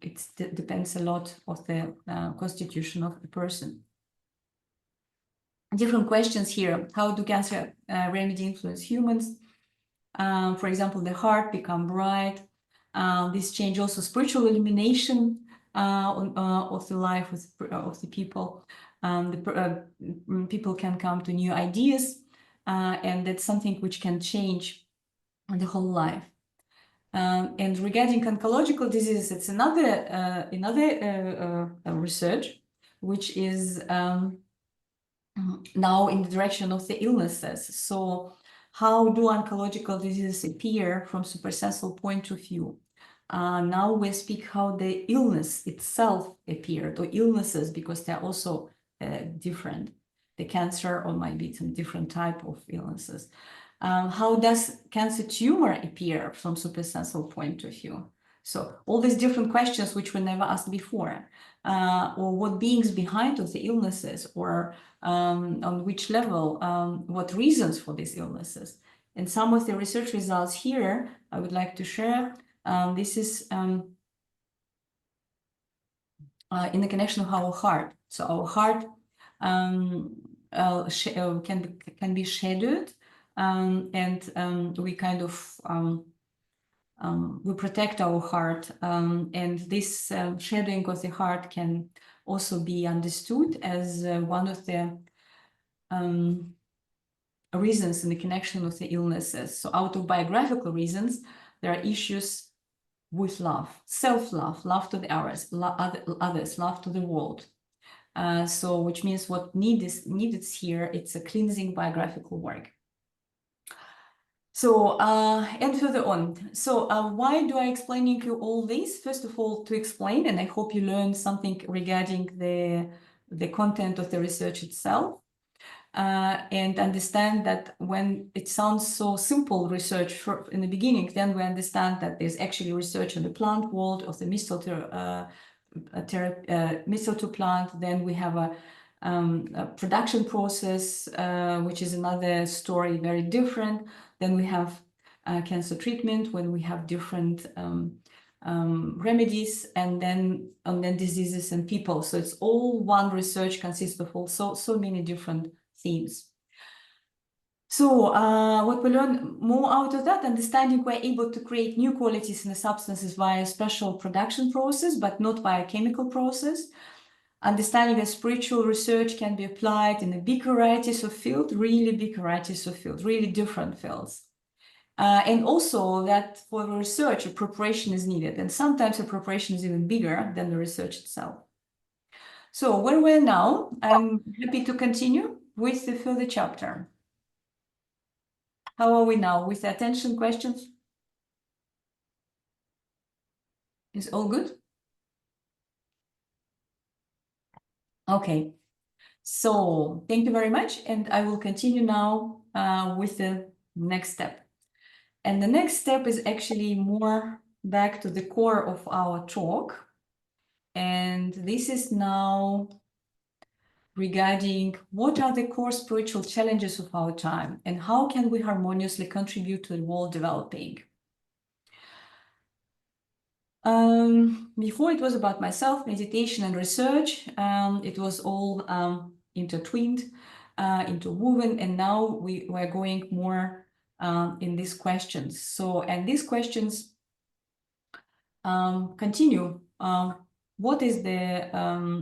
it depends a lot of the constitution of the person. Different questions here. How do cancer remedy influence humans? For example, the heart become bright. This change also spiritual illumination of the life of the people. People can come to new ideas, and that's something which can change the whole life. And regarding oncological diseases, it's another research, which is now in the direction of the illnesses. So how do oncological diseases appear from supersensual point of view? Now we speak how the illness itself appeared, or illnesses, because they're also different. The cancer, or might be some different type of illnesses. How does cancer tumor appear from supersensual point of view? So all these different questions which were never asked before, or what beings behind of the illnesses, or on which level, what reasons for these illnesses. And some of the research results here I would like to share. This is in the connection of our heart. So our heart can be shadowed, and we kind of we protect our heart, and this shadowing of the heart can also be understood as one of the reasons in the connection with the illnesses. So out of biographical reasons, there are issues with love, self-love, love to the others, love to the world. So which means what needed here, it's a cleansing biographical work. So, and further on. So why do I explaining you all this? First of all, to explain, and I hope you learned something regarding the content of the research itself. And understand that when it sounds so simple research in the beginning, then we understand that there's actually research in the plant world of the mistletoe plant. Then we have a production process, which is another story, very different. Then we have cancer treatment, when we have different remedies, and then diseases and people. So it's all one research, consists of all so many different themes. So what we learn more out of that, understanding we're able to create new qualities in the substances via special production process, but not via chemical process. Understanding that spiritual research can be applied in a big varieties of fields, really big varieties of fields, really different fields. And also that for the research, a preparation is needed. And sometimes a preparation is even bigger than the research itself. So where we're now, I'm happy to continue with the further chapter. How are we now with the attention questions? Is all good? Okay. So thank you very much. And I will continue now with the next step. And the next step is actually more back to the core of our talk. And this is now regarding what are the core spiritual challenges of our time and how can we harmoniously contribute to the world developing. Before it was about myself, meditation and research. It was all intertwined, interwoven, and now we're going more in these questions. So, and these questions continue. What is the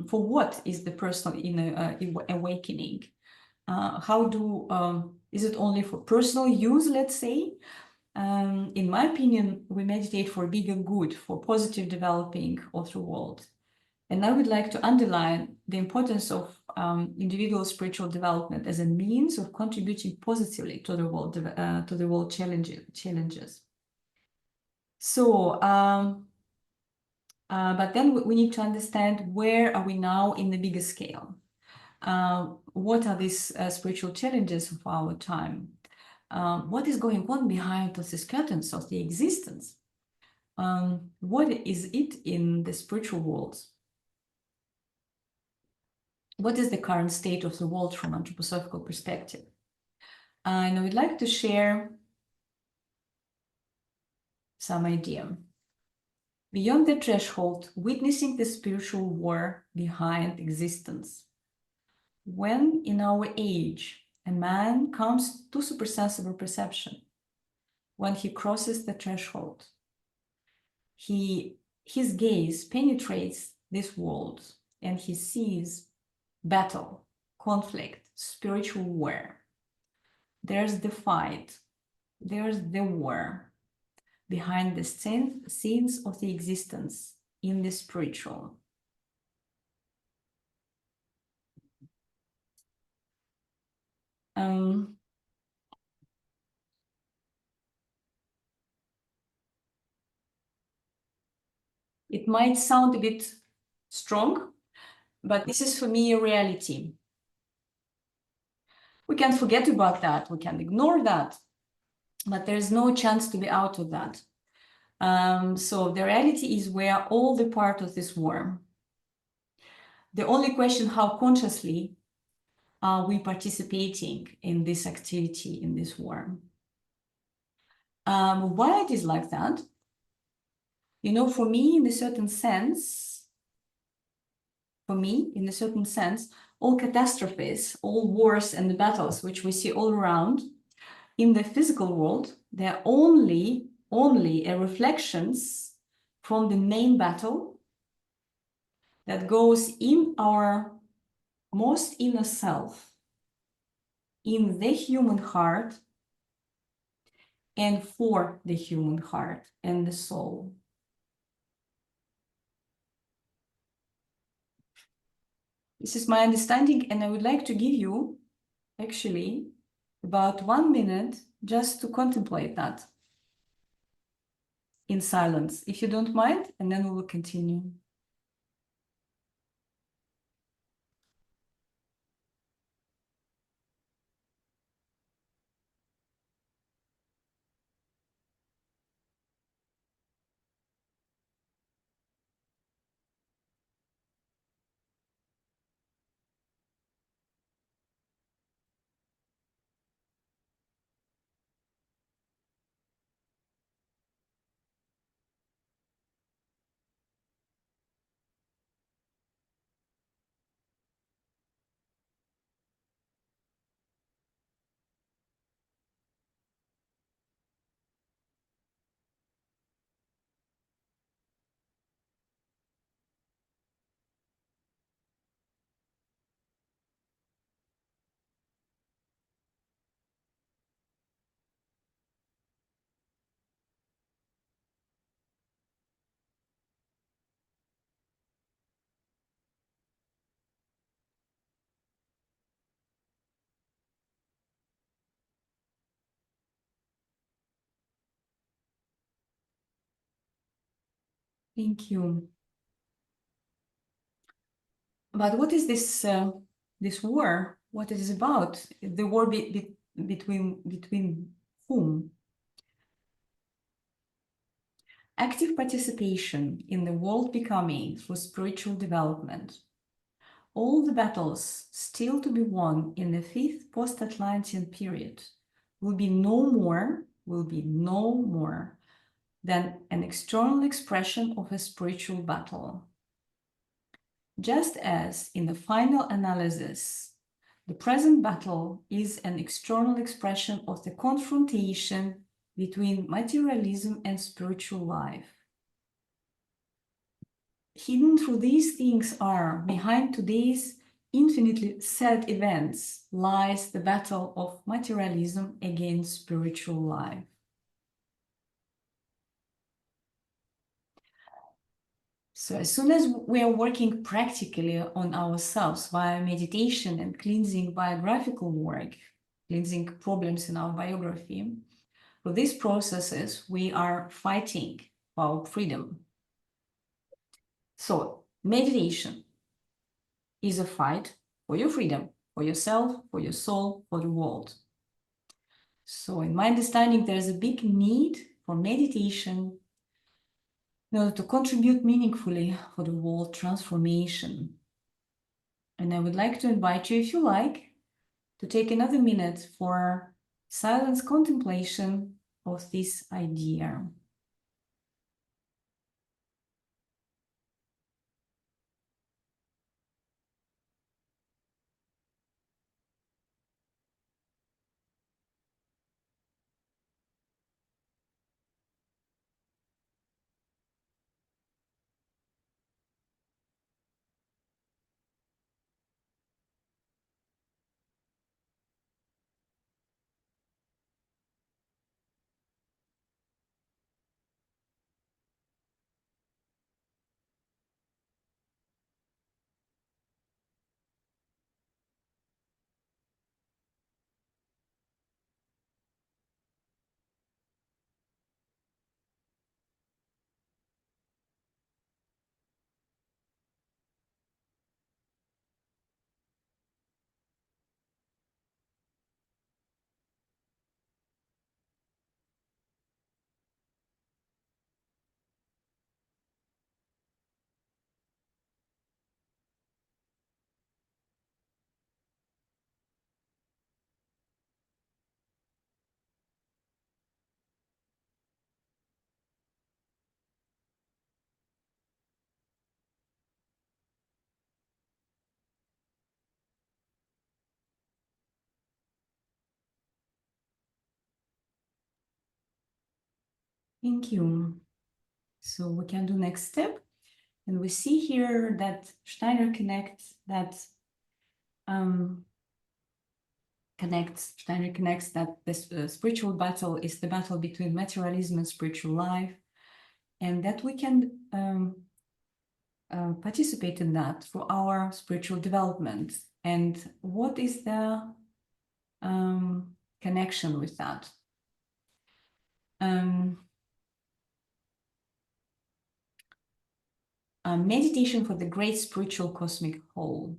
for what is the personal inner awakening? How do is it only for personal use? Let's say. In my opinion, we meditate for bigger good, for positive developing of the world. And I would like to underline the importance of individual spiritual development as a means of contributing positively to the world challenges. So, but then we need to understand where are we now in the bigger scale. What are these spiritual challenges of our time? What is going on behind these curtains of the existence? What is it in the spiritual worlds? What is the current state of the world from anthroposophical perspective? And I would like to share some idea. Beyond the threshold, witnessing the spiritual war behind existence. When in our age, a man comes to supersensible perception, when he crosses the threshold, his gaze penetrates this world and he sees battle, conflict, spiritual war. There's the fight, there's the war behind the scenes of the existence in the spiritual. It might sound a bit strong, but this is for me a reality. We can forget about that, we can ignore that, but there's no chance to be out of that. So the reality is we are all the part of this war. The only question, how consciously are we participating in this activity, in this war? Why it is like that? You know, for me, in a certain sense, all catastrophes, all wars and the battles which we see all around in the physical world, they're only a reflections from the main battle that goes in our most inner self, in the human heart, and for the human heart and the soul. This is my understanding, and I would like to give you actually about 1 minute just to contemplate that in silence, if you don't mind, and then we will continue. Thank you. But what is this this war? What it is about? The war between whom? Active participation in the world becoming through spiritual development. All the battles still to be won in the fifth post-Atlantean period will be no more than an external expression of a spiritual battle. Just as in the final analysis, the present battle is an external expression of the confrontation between materialism and spiritual life. Hidden through these things are, behind today's infinitely sad events, lies the battle of materialism against spiritual life. So as soon as we are working practically on ourselves via meditation and cleansing biographical work, cleansing problems in our biography, for these processes, we are fighting for our freedom. So meditation is a fight for your freedom, for yourself, for your soul, for the world. So in my understanding, there's a big need for meditation in order to contribute meaningfully for the world transformation. And I would like to invite you, if you like, to take another minute for silence contemplation of this idea. Thank you. So we can do next step. And we see here that Steiner connects that this spiritual battle is the battle between materialism and spiritual life, and that we can participate in that for our spiritual development. And what is the connection with that? Meditation for the great spiritual cosmic whole.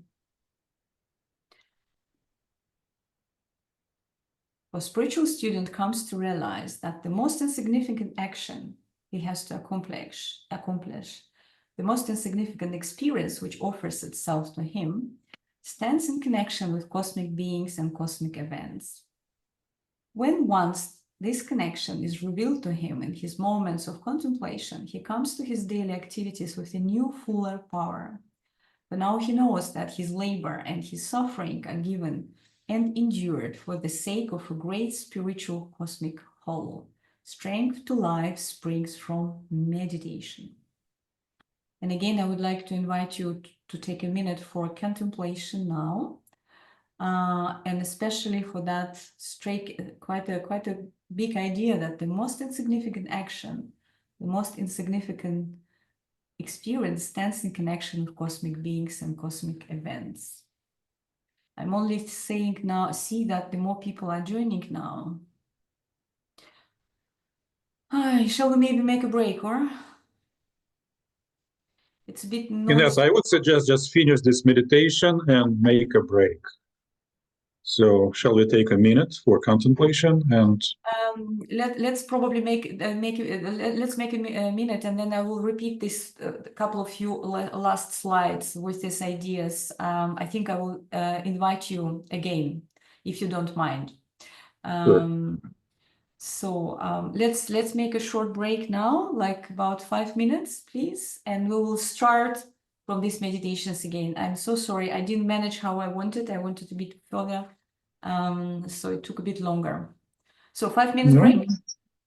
A spiritual student comes to realize that the most insignificant action he has to accomplish, the most insignificant experience which offers itself to him, stands in connection with cosmic beings and cosmic events. When once this connection is revealed to him in his moments of contemplation, he comes to his daily activities with a new, fuller power. But now he knows that his labor and his suffering are given and endured for the sake of a great spiritual cosmic whole. Strength to life springs from meditation. And again, I would like to invite you to take a minute for contemplation now. And especially for that quite a big idea that the most insignificant action, the most insignificant experience stands in connection with cosmic beings and cosmic events. I'm only saying now, see that the more people are joining now. Shall we maybe make a break, or? It's a bit noisy. Inessa, I would suggest just finish this meditation and make a break. So shall we take a minute for contemplation and let's probably let's make a minute, and then I will repeat this couple of few last slides with these ideas. I think I will invite you again, if you don't mind. Sure. So let's make a short break now, like about 5 minutes, please, and we will start from these meditations again. I'm so sorry, I didn't manage how I wanted. I wanted a bit further, so it took a bit longer. So 5 minutes No. break?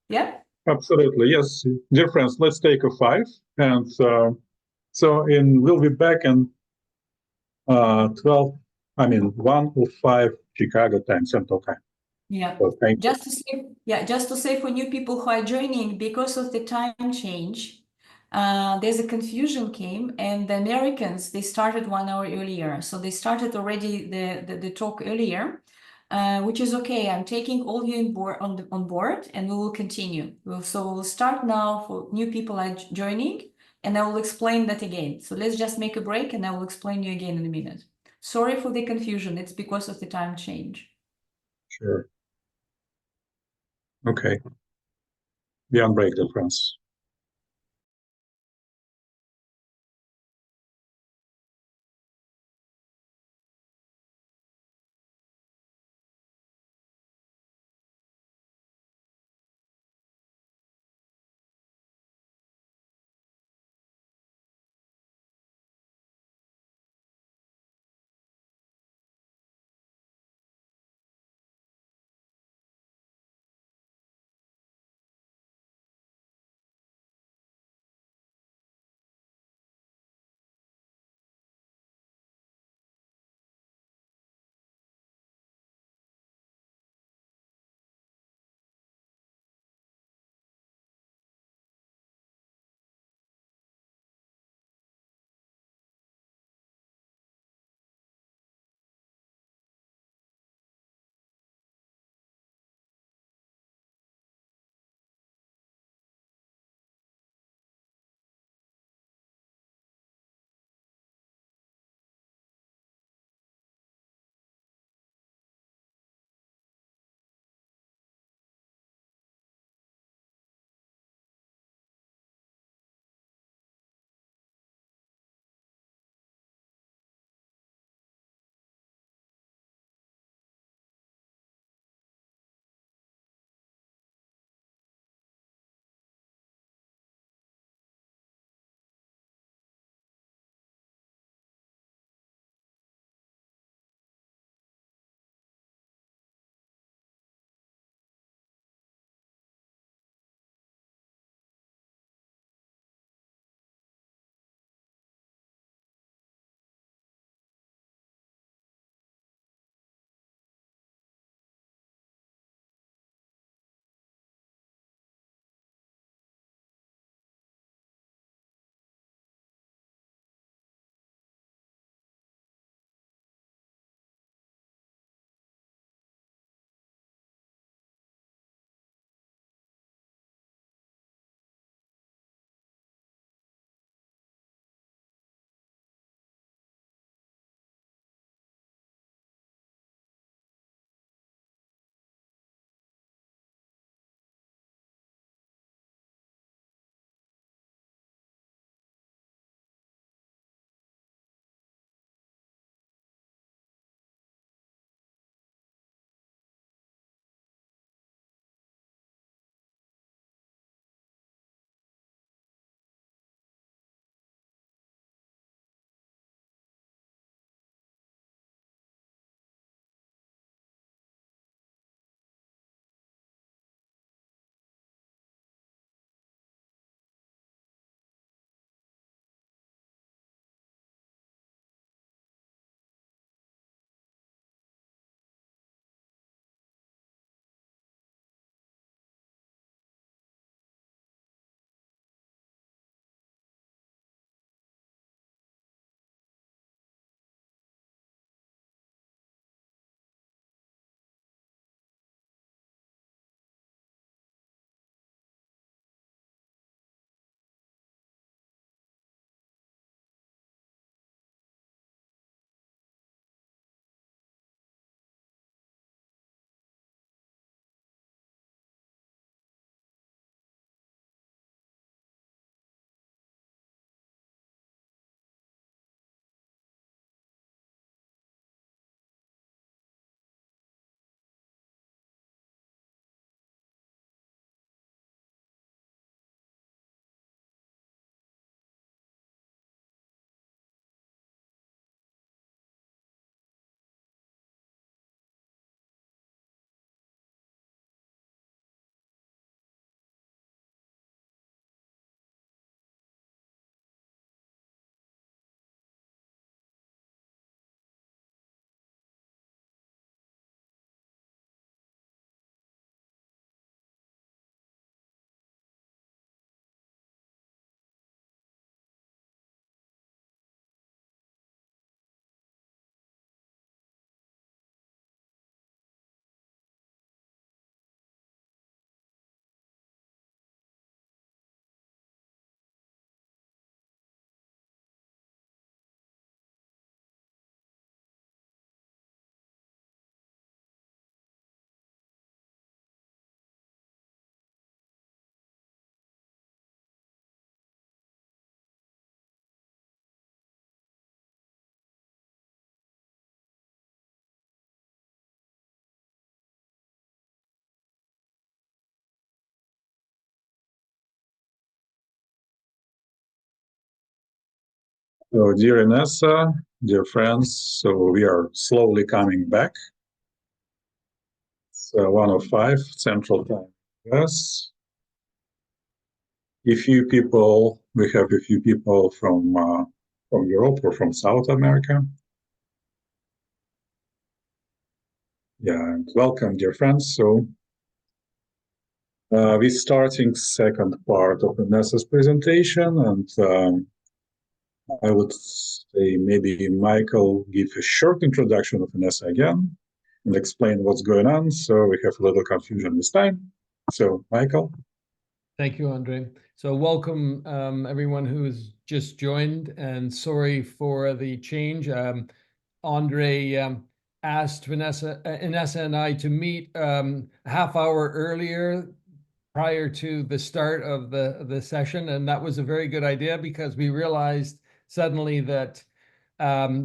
Yeah? Absolutely, yes. Dear friends, let's take a 5. And we'll be back in 1:05 Chicago time, Central Time. Yeah. So thank you. Just to say for new people who are joining, because of the time change, there's a confusion came, and the Americans, they started 1 hour earlier. So they started already the talk earlier, which is okay. I'm taking all you on board, and we will continue. So we'll start now for new people are joining, and I will explain that again. So let's just make a break, and I will explain you again in a minute. Sorry for the confusion. It's because of the time change. Sure. Okay. Be on break, dear friends. So, dear Inessa, dear friends, so we are slowly coming back. It's 1:05 Central Time. Yes. We have a few people from Europe or from South America. Yeah, and welcome, dear friends. So we're starting second part of Inessa's presentation, and I would say maybe Michael give a short introduction of Inessa again and explain what's going on. So we have a little confusion this time. So Michael. Thank you, Andre. So welcome everyone who has just joined, and sorry for the change. Andre asked Inessa and I to meet a half hour earlier prior to the start of the session, and that was a very good idea because we realized suddenly that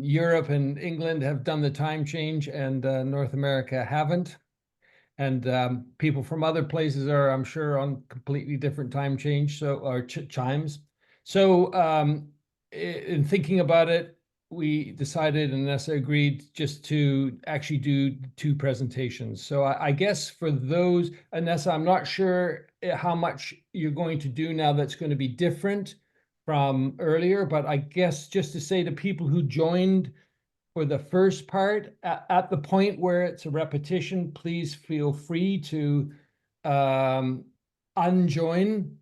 Europe and England have done the time change and North America haven't. And people from other places are, I'm sure, on completely different time change, or chimes. So in thinking about it, we decided, and Inessa agreed, just to actually do two presentations. So I guess for those, Inessa, I'm not sure how much you're going to do now that's going to be different from earlier, but I guess just to say to people who joined for the first part, at the point where it's a repetition, please feel free to unjoin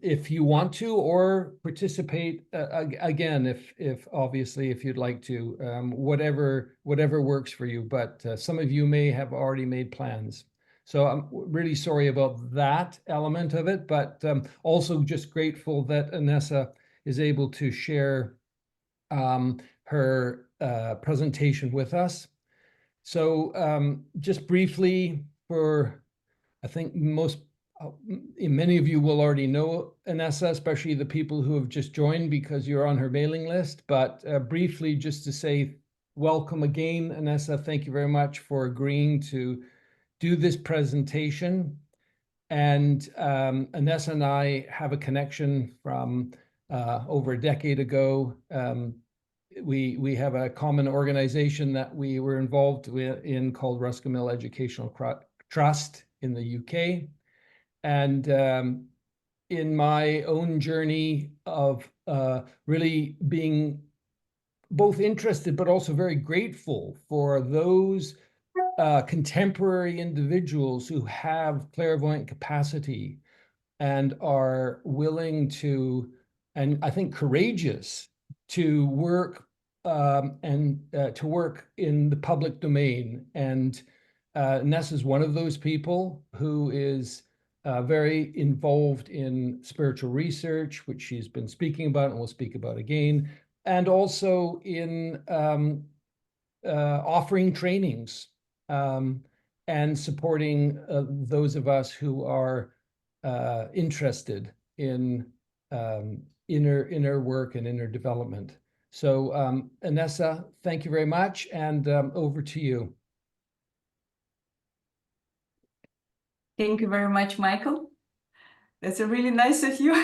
if you want to, or participate again if obviously if you'd like to, whatever works for you. But some of you may have already made plans. So I'm really sorry about that element of it, but also just grateful that Inessa is able to share her presentation with us. So just briefly, I think many of you will already know Inessa, especially the people who have just joined because you're on her mailing list. But briefly, just to say welcome again, Inessa. Thank you very much for agreeing to do this presentation. And Inessa and I have a connection from over a decade ago. We have a common organization that we were involved in called Ruscomil Educational Trust in the UK. And in my own journey of really being both interested but also very grateful for those contemporary individuals who have clairvoyant capacity and are willing to, and I think courageous, to work to work in the public domain. And Ness is one of those people who is very involved in spiritual research, which she's been speaking about and will speak about again, and also in offering trainings and supporting those of us who are interested in inner work and inner development. So Inessa, thank you very much, and over to you. Thank you very much, Michael. That's a really nice of you.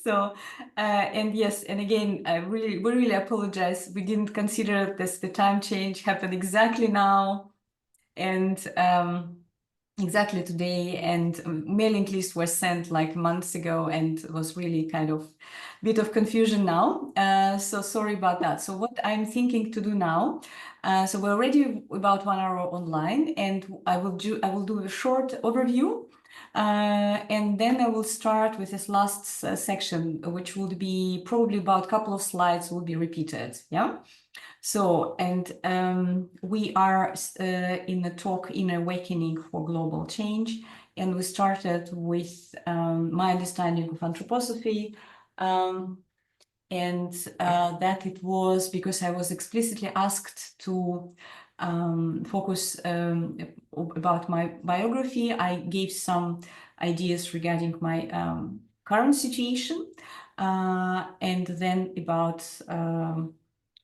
So, and yes, and again, we really apologize. We didn't consider this, the time change happened exactly now, and exactly today, and mailing list was sent like months ago, and it was really kind of a bit of confusion now. So sorry about that. So what I'm thinking to do now, so we're already about 1 hour online, and I will do a short overview. And then I will start with this last section, which would be probably about a couple of slides will be repeated. Yeah. So, and we are in the talk Inner Awakening for Global Change, and we started with my understanding of anthroposophy, and that it was because I was explicitly asked to focus about my biography. I gave some ideas regarding my current situation, and then about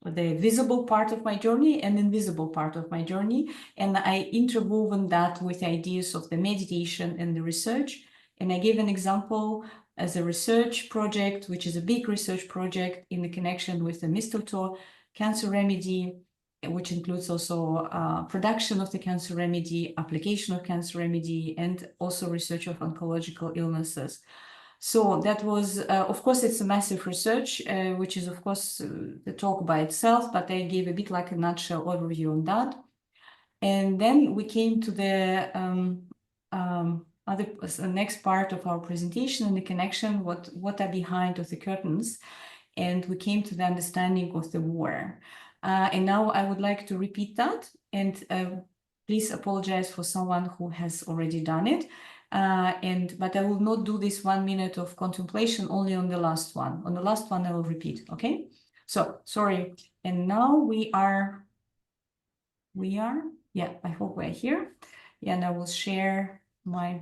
the visible part of my journey and invisible part of my journey. And I interwoven that with ideas of the meditation and the research. And I gave an example as a research project, which is a big research project in the connection with the mistletoe cancer remedy, which includes also production of the cancer remedy, application of cancer remedy, and also research of oncological illnesses. So that was, of course, it's a massive research, which is, of course, the talk by itself, but I gave a bit like a nutshell overview on that. And then we came to the next part of our presentation and the connection, what are behind of the curtains. And we came to the understanding of the war. And now I would like to repeat that, and please apologize for someone who has already done it. But I will not do this 1 minute of contemplation, only on the last one. On the last one, I will repeat, okay? So, sorry. And now we are, yeah, I hope we're here. Yeah, and I will share my,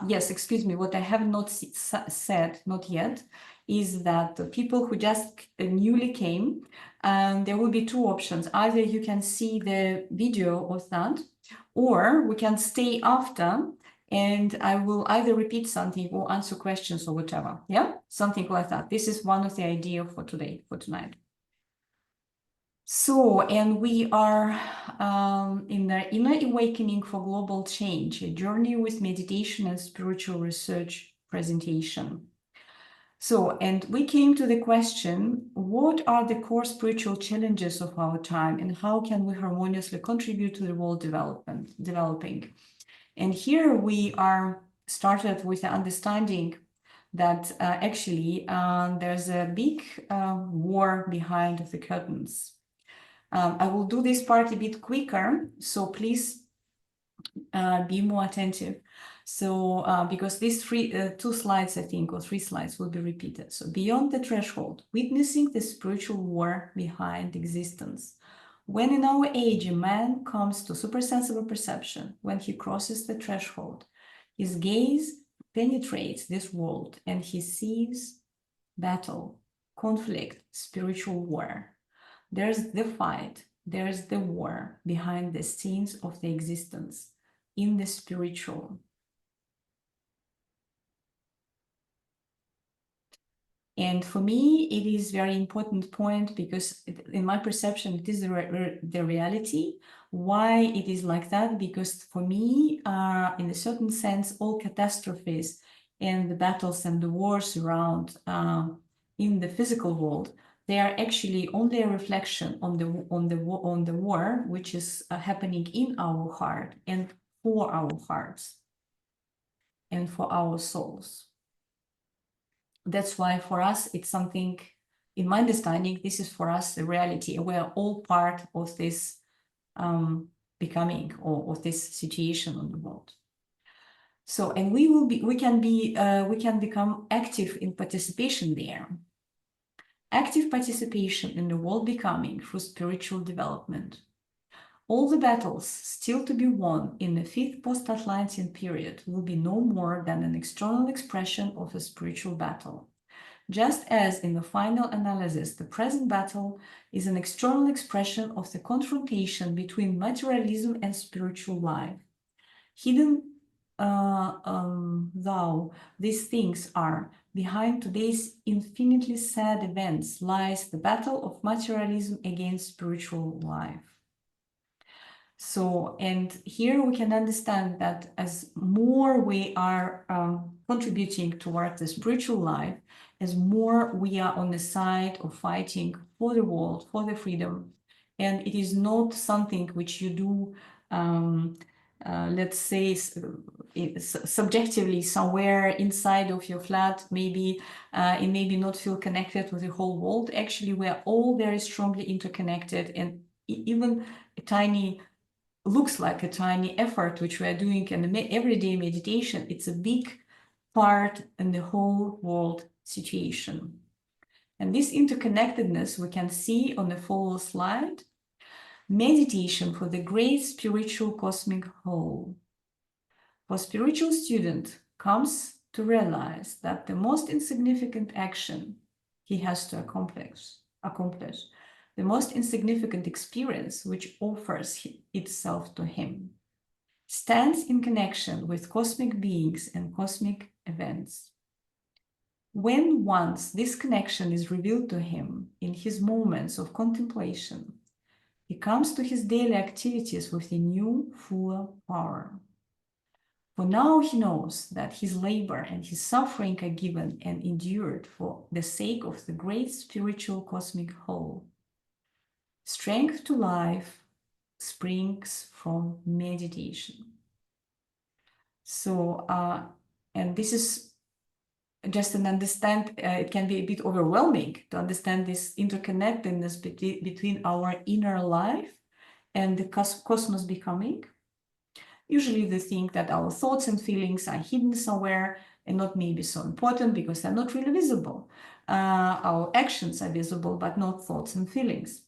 yes, excuse me, what I have not said, not yet, is that the people who just newly came, there will be two options. Either you can see the video of that, or we can stay after, and I will either repeat something or answer questions or whatever. Yeah, something like that. This is one of the idea for today, for tonight. So, and we are in the Inner Awakening for Global Change, a journey with meditation and spiritual research presentation. So, and we came to the question, what are the core spiritual challenges of our time and how can we harmoniously contribute to the world developing? And here we are started with the understanding that actually there's a big war behind the curtains. I will do this part a bit quicker, so please be more attentive. So, because these two slides, I think, or 3 slides will be repeated. So, beyond the threshold, witnessing the spiritual war behind existence. When in our age a man comes to supersensible perception, when he crosses the threshold, his gaze penetrates this world and he sees battle, conflict, spiritual war. There's the fight, there's the war behind the scenes of the existence in the spiritual. And for me, it is very important point because in my perception, it is the reality. Why it is like that? Because for me, in a certain sense, all catastrophes and the battles and the wars around in the physical world, they are actually only a reflection on the war which is happening in our heart and for our hearts and for our souls. That's why for us it's something, in my understanding, this is for us the reality. We are all part of this becoming or of this situation on the world. So, and we can become active in participation there. Active participation in the world becoming through spiritual development. All the battles still to be won in the 5th post-Atlantean period will be no more than an external expression of a spiritual battle. Just as in the final analysis, the present battle is an external expression of the confrontation between materialism and spiritual life. Hidden though these things are, behind today's infinitely sad events lies the battle of materialism against spiritual life. So, and here we can understand that as more we are contributing towards the spiritual life, as more we are on the side of fighting for the world, for the freedom, and it is not something which you do let's say, subjectively somewhere inside of your flat, maybe it maybe not feel connected with the whole world. Actually, we are all very strongly interconnected, and even a tiny, looks like a tiny effort which we are doing in everyday meditation, it's a big part in the whole world situation. And this interconnectedness we can see on the follow slide. Meditation for the great spiritual cosmic whole. For spiritual student comes to realize that the most insignificant action he has to accomplish, the most insignificant experience which offers itself to him, stands in connection with cosmic beings and cosmic events. When once this connection is revealed to him in his moments of contemplation, he comes to his daily activities with a new, fuller power. For now he knows that his labor and his suffering are given and endured for the sake of the great spiritual cosmic whole. Strength to life springs from meditation. So, and this is just an understand, it can be a bit overwhelming to understand this interconnectedness between our inner life and the cosmos becoming. Usually they think that our thoughts and feelings are hidden somewhere and not maybe so important because they're not really visible. Our actions are visible, but not thoughts and feelings.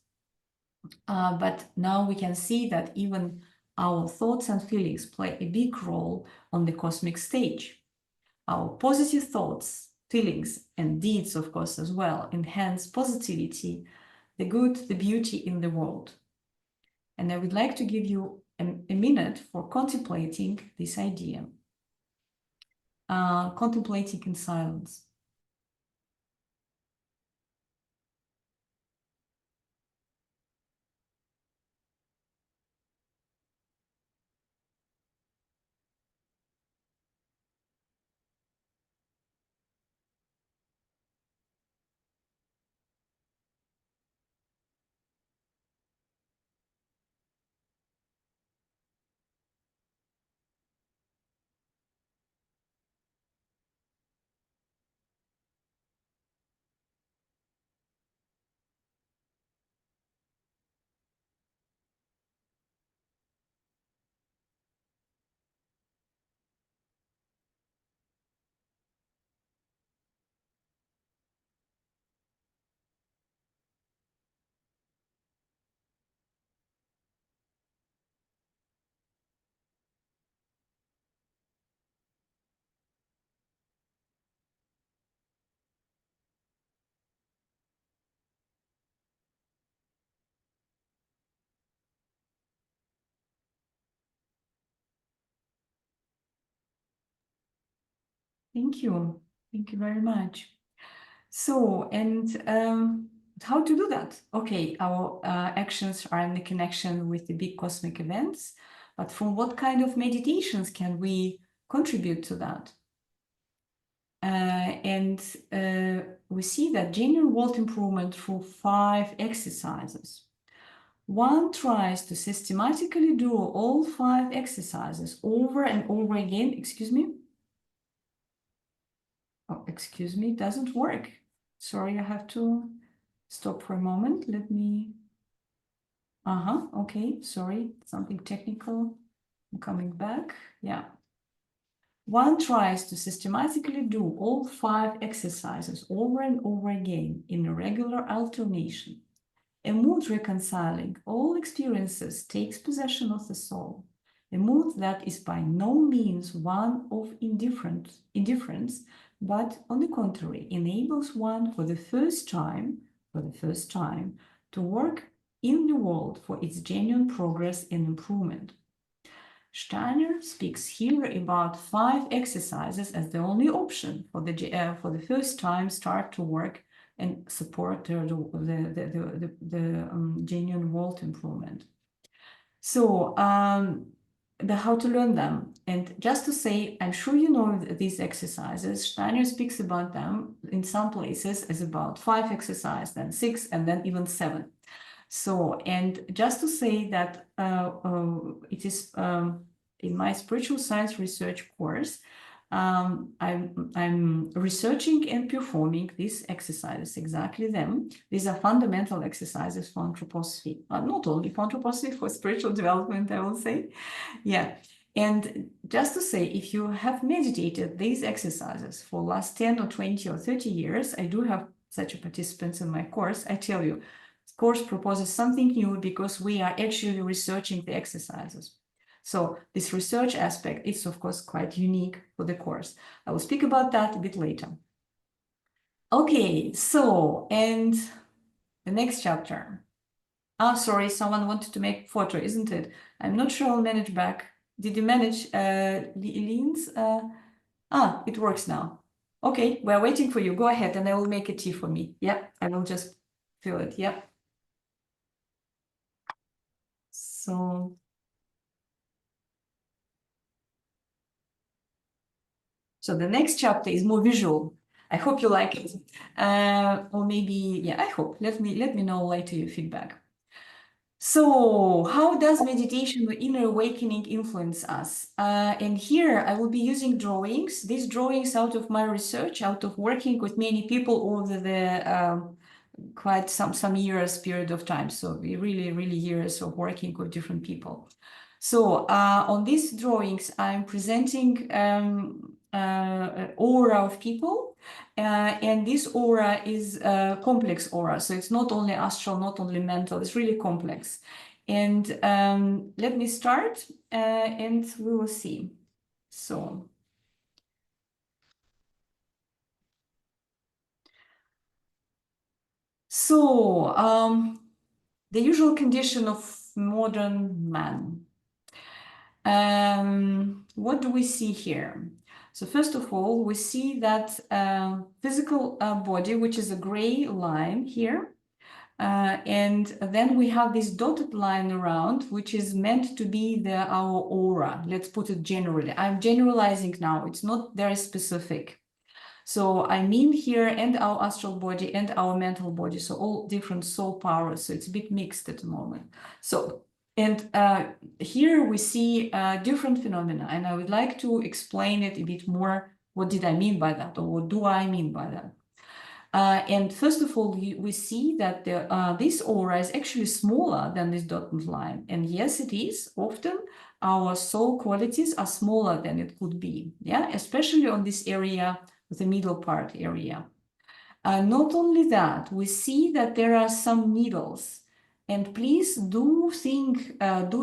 But now we can see that even our thoughts and feelings play a big role on the cosmic stage. Our positive thoughts, feelings, and deeds, of course, as well, enhance positivity, the good, the beauty in the world. And I would like to give you a minute for contemplating this idea. Contemplating in silence. Thank you. Thank you very much. So, and how to do that? Okay, our actions are in the connection with the big cosmic events, but from what kind of meditations can we contribute to that? We see that genuine world improvement through 5 exercises. One tries to systematically do all 5 exercises over and over again. Excuse me. Oh, excuse me, it doesn't work. Sorry, I have to stop for a moment. Let me. Okay, sorry, something technical. I'm coming back. Yeah. One tries to systematically do all 5 exercises over and over again in a regular alternation. A mood reconciling all experiences takes possession of the soul. A mood that is by no means one of indifference, but on the contrary, enables one for the first time, to work in the world for its genuine progress and improvement. Steiner speaks here about 5 exercises as the only option for the first time start to work and support the genuine world improvement. So how to learn them. And just to say, I'm sure you know these exercises. Steiner speaks about them in some places as about 5 exercises, then 6, and then even 7. So, and just to say that it is in my spiritual science research course, I'm researching and performing these exercises, exactly them. These are fundamental exercises for anthroposophy, not only for anthroposophy, for spiritual development, I will say. Yeah. And just to say, if you have meditated these exercises for last 10 or 20 or 30 years, I do have such participants in my course, I tell you, the course proposes something new because we are actually researching the exercises. So this research aspect is, of course, quite unique for the course. I will speak about that a bit later. Okay, so, and the next chapter. Sorry, someone wanted to make a photo, isn't it? I'm not sure I'll manage back. Did you manage, Lean's? It works now. Okay, we're waiting for you. Go ahead, and I will make a tea for me. Yeah, I will just fill it. Yeah. So the next chapter is more visual. I hope you like it. Or maybe, yeah, I hope. Let me know later your feedback. So how does meditation or inner awakening influence us? And here I will be using drawings. These drawings out of my research, out of working with many people over the quite some years period of time. So we really years of working with different people. So on these drawings, I'm presenting aura of people, and this aura is a complex aura. So it's not only astral, not only mental, it's really complex. And let me start and we will see. So the usual condition of modern man. What do we see here? So first of all, we see that physical body, which is a gray line here. And then we have this dotted line around, which is meant to be our aura. Let's put it generally. I'm generalizing now. It's not very specific. So I mean here and our astral body and our mental body. So all different soul powers. So it's a bit mixed at the moment. So, and here we see different phenomena. And I would like to explain it a bit more. What did I mean by that? Or what do I mean by that? And first of all, we see that this aura is actually smaller than this dotted line. And yes, it is. Often our soul qualities are smaller than it could be. Yeah, especially on this area, the middle part area. Not only that, we see that there are some needles. And please do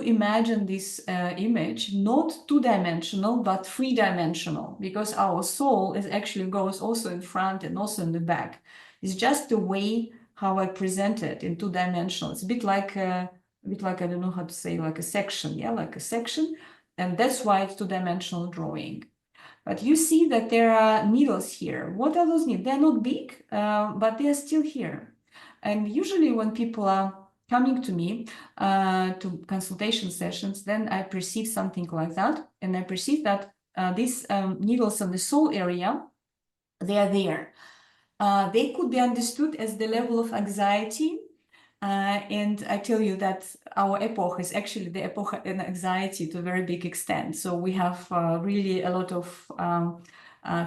imagine this image, not two-dimensional, but three-dimensional, because our soul actually goes also in front and also in the back. It's just the way how I present it in two-dimensional. It's a bit like I don't know how to say, like a section, yeah, like a section. And that's why it's two-dimensional drawing. But you see that there are needles here. What are those needles? They're not big, but they are still here. And usually when people are coming to me to consultation sessions, then I perceive something like that. And I perceive that these needles on the soul area, they are there. They could be understood as the level of anxiety. And I tell you that our epoch is actually the epoch in anxiety to a very big extent. So we have really a lot of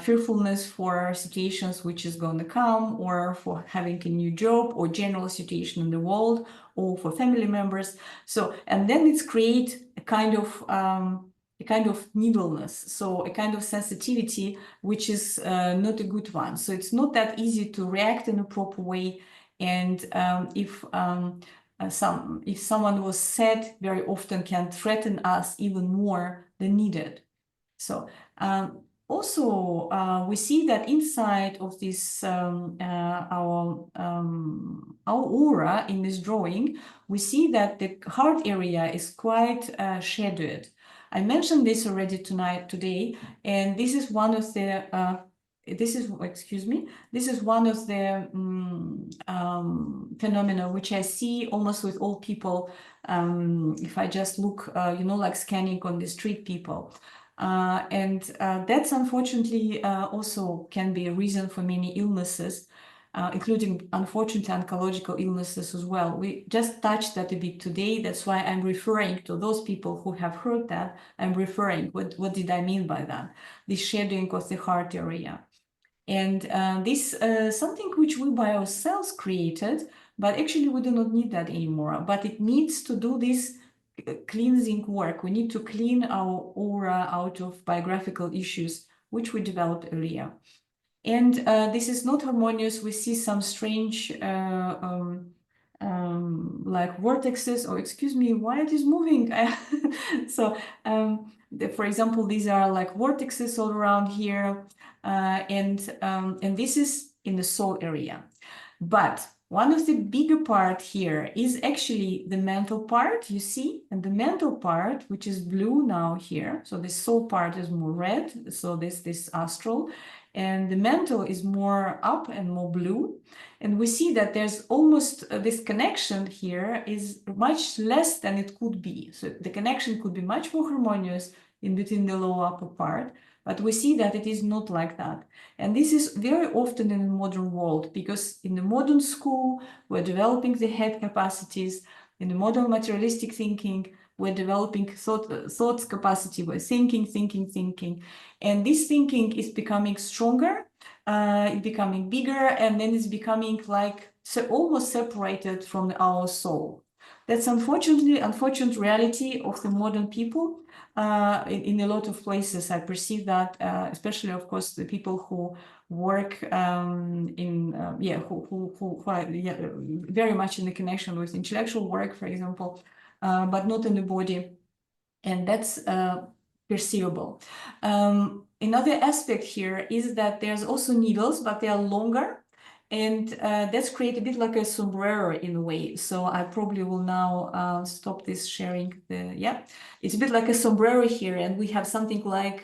fearfulness for situations which is going to come, or for having a new job, or general situation in the world, or for family members. So, and then it's create a kind of needleness, so a kind of sensitivity, which is not a good one. So it's not that easy to react in a proper way. And if someone was sad, very often can threaten us even more than needed. So also we see that inside of this our aura in this drawing, we see that the heart area is quite shadowed. I mentioned this already today, and this is one of the this is one of the phenomena which I see almost with all people. If I just look, like scanning on the street people. And that's unfortunately also can be a reason for many illnesses, including, unfortunately, oncological illnesses as well. We just touched that a bit today. That's why I'm referring to those people who have heard that. I'm referring, what did I mean by that? This shadowing of the heart area. And this something which we by ourselves created, but actually we do not need that anymore. But it needs to do this cleansing work. We need to clean our aura out of biographical issues, which we developed earlier. And this is not harmonious. We see some strange like vortexes, or excuse me, why it is moving? So for example, these are like vortexes all around here, and this is in the soul area. But one of the bigger part here is actually the mental part, you see, and the mental part, which is blue now here. So the soul part is more red. So this astral, and the mental is more up and more blue. And we see that there's almost this connection here is much less than it could be. So the connection could be much more harmonious in between the lower upper part, but we see that it is not like that. And this is very often in the modern world, because in the modern school, we're developing the head capacities. In the modern materialistic thinking, we're developing thoughts capacity. We're thinking. And this thinking is becoming stronger, it's becoming bigger, and then it's becoming like almost separated from our soul. That's unfortunate reality of the modern people. In a lot of places, I perceive that, especially, of course, the people who work who are very much in the connection with intellectual work, for example, but not in the body, and that's perceivable. Another aspect here is that there's also needles, but they are longer. And that's created a bit like a sombrero in a way. So I probably will now stop this sharing. It's a bit like a sombrero here, and we have something like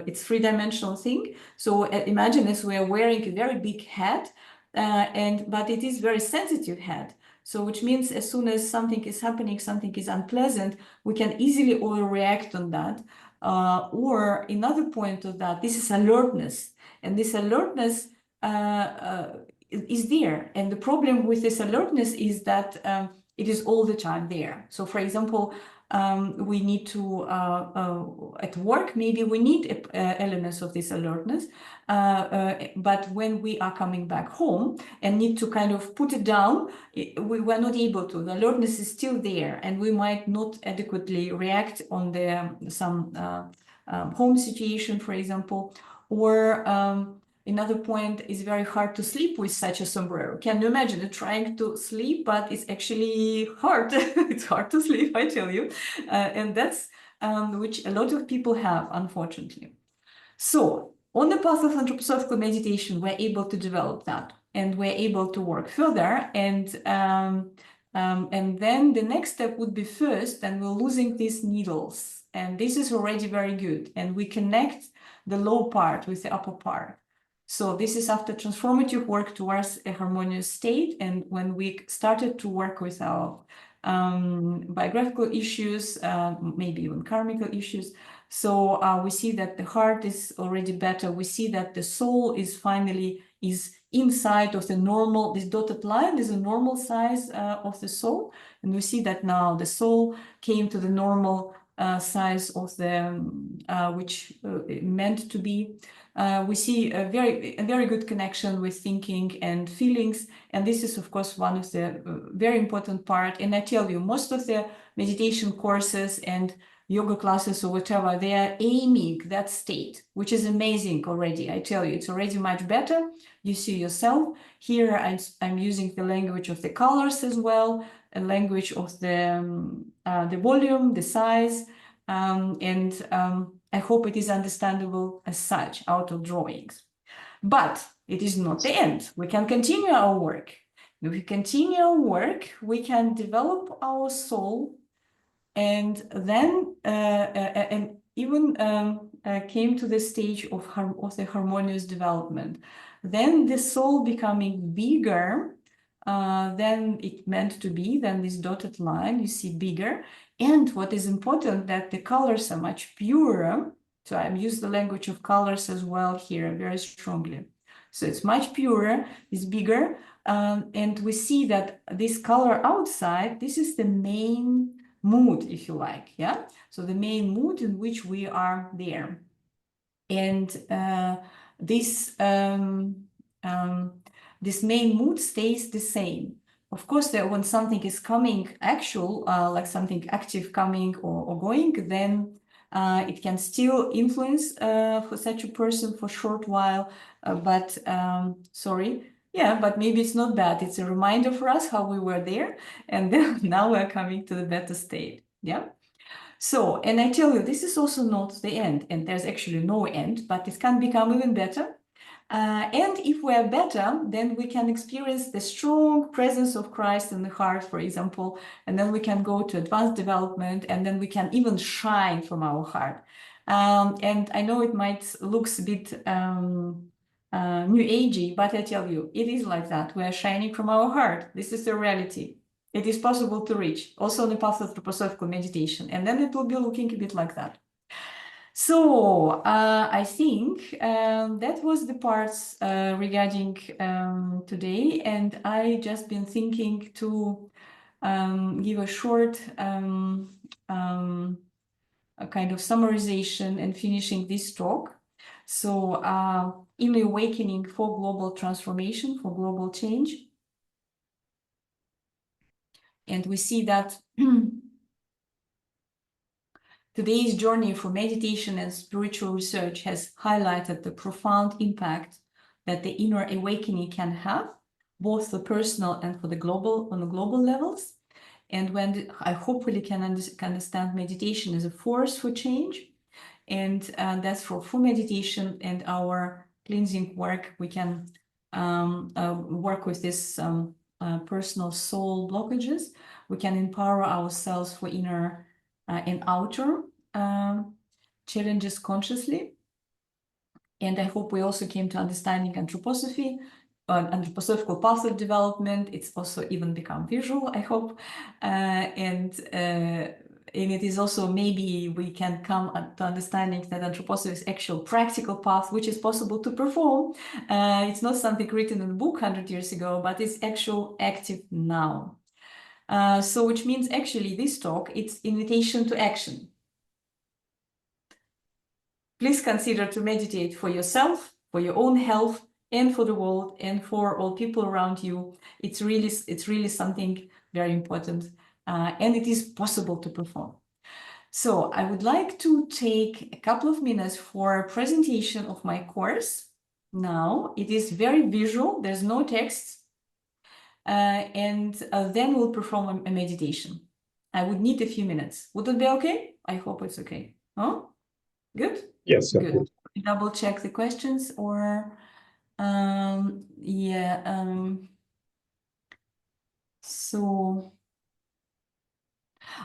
it's three-dimensional thing. So imagine as we are wearing a very big hat, but it is very sensitive hat. So which means as soon as something is happening, something is unpleasant, we can easily overreact on that. Or another point of that, this is alertness. And this alertness is there. And the problem with this alertness is that it is all the time there. So for example, we need to, at work, maybe we need elements of this alertness. But when we are coming back home and need to kind of put it down, we were not able to. The alertness is still there, and we might not adequately react on some home situation, for example. Or another point is very hard to sleep with such a sombrero. Can you imagine trying to sleep, but it's actually hard. It's hard to sleep, I tell you. And that's which a lot of people have, unfortunately. So on the path of anthroposophical meditation, we're able to develop that, and we're able to work further. And then the next step would be first, and we're losing these needles. And this is already very good. And we connect the low part with the upper part. So this is after transformative work towards a harmonious state. And when we started to work with our biographical issues, maybe even karmical issues, so we see that the heart is already better. We see that the soul is finally inside of the normal, this dotted line is a normal size of the soul. And we see that now the soul came to the normal size of the which meant to be. We see a very good connection with thinking and feelings, and this is of course one of the very important part. And I tell you, most of the meditation courses and yoga classes or whatever, they are aiming that state, which is amazing already. I tell you, it's already much better. You see yourself here. I'm using the language of the colors as well, a language of the volume, the size, and I hope it is understandable as such out of drawings. But it is not the end. We can continue our work. If we continue our work, we can develop our soul, and then and even came to the stage of the harmonious development. Then the soul becoming bigger than it meant to be, then this dotted line, you see, bigger. And what is important, that the colors are much purer. So I'm using the language of colors as well here very strongly. So it's much purer, it's bigger. And we see that this color outside, this is the main mood, if you like, yeah? So the main mood in which we are there. And this main mood stays the same. Of course, that when something is coming actual, like something active coming or going, then it can still influence for such a person for a short while, but maybe it's not bad. It's a reminder for us how we were there, and then now we're coming to the better state, yeah? So, and I tell you, this is also not the end, and there's actually no end, but it can become even better. And if we are better, then we can experience the strong presence of Christ in the heart, for example, and then we can go to advanced development, and then we can even shine from our heart. And I know it might looks a bit new agey, but I tell you, it is like that. We are shining from our heart. This is the reality. It is possible to reach, also on the path of anthroposophical meditation, and then it will be looking a bit like that. So I think that was the parts regarding today, and I just been thinking to give a short a kind of summarization and finishing this talk. So in awakening for global transformation, for global change, and we see that today's journey for meditation and spiritual research has highlighted the profound impact that the inner awakening can have, both the personal and for the global, on the global levels. And when I hopefully can understand meditation as a force for change, and that's for meditation and our cleansing work, we can work with this personal soul blockages. We can empower ourselves for inner and outer challenges consciously. And I hope we also came to understanding anthroposophy, anthroposophical path of development. It's also even become visual, I hope. And it is also, maybe we can come to understanding that anthroposophy is actual practical path, which is possible to perform. It's not something written in a book 100 years ago, but it's actual active now. So which means actually this talk, it's invitation to action. Please consider to meditate for yourself, for your own health, and for the world, and for all people around you. It's really something very important, and it is possible to perform. So I would like to take a couple of minutes for a presentation of my course. Now, it is very visual, there's no text, and then we'll perform a meditation. I would need a few minutes. Would it be okay? I hope it's okay. Oh, good? Yes, Good. Double check the questions, or so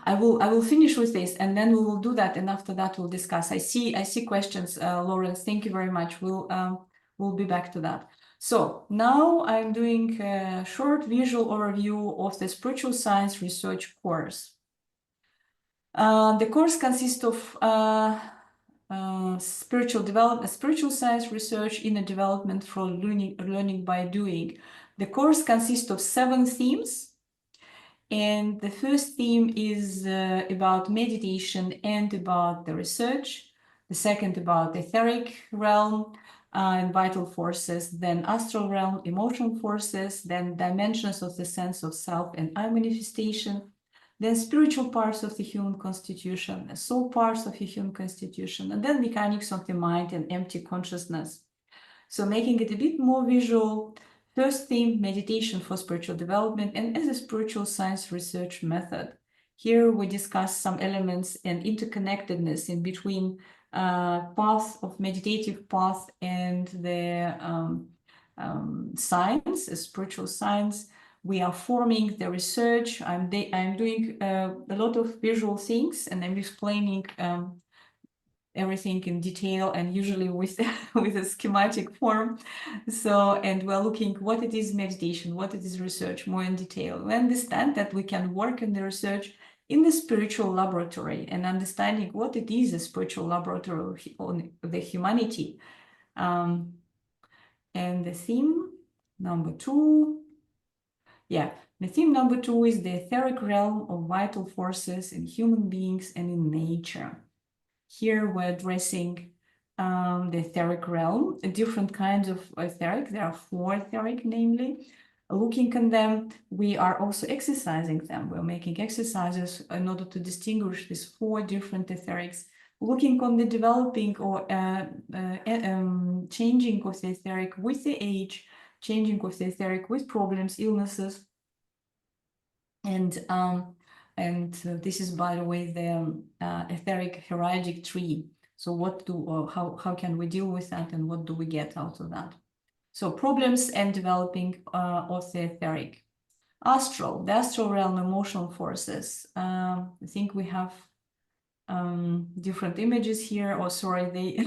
I will finish with this, and then we will do that, and after that we'll discuss. I see questions, Lawrence. Thank you very much. We'll be back to that. So now I'm doing a short visual overview of the spiritual science research course. The course consists of spiritual science research, inner development for learning by doing. The course consists of 7 themes, and the first theme is about meditation and about the research. The second about the etheric realm and vital forces, then astral realm, emotional forces, then dimensions of the sense of self and I manifestation, then spiritual parts of the human constitution, the soul parts of the human constitution, and then mechanics of the mind and empty consciousness. So making it a bit more visual, first theme, meditation for spiritual development and as a spiritual science research method. Here we discuss some elements and interconnectedness in between path of meditative path and the science, a spiritual science. We are forming the research. I'm doing a lot of visual things, and I'm explaining everything in detail, and usually with a schematic form. So, and we're looking what it is meditation, what it is research, more in detail. We understand that we can work in the research in the spiritual laboratory, and understanding what it is, a spiritual laboratory on the humanity. And the theme number 2. The theme number 2 is the etheric realm of vital forces in human beings and in nature. Here we're addressing the etheric realm, different kinds of etheric. There are 4 etheric, namely. Looking at them, we are also exercising them. We're making exercises in order to distinguish these 4 different etherics. Looking on the developing or changing of the etheric with the age, changing of the etheric with problems, illnesses, and this is, by the way, the etheric heraldic tree. So how can we deal with that, and what do we get out of that? So problems and developing of the etheric. The astral realm, emotional forces. I think we have different images here. Oh, sorry, they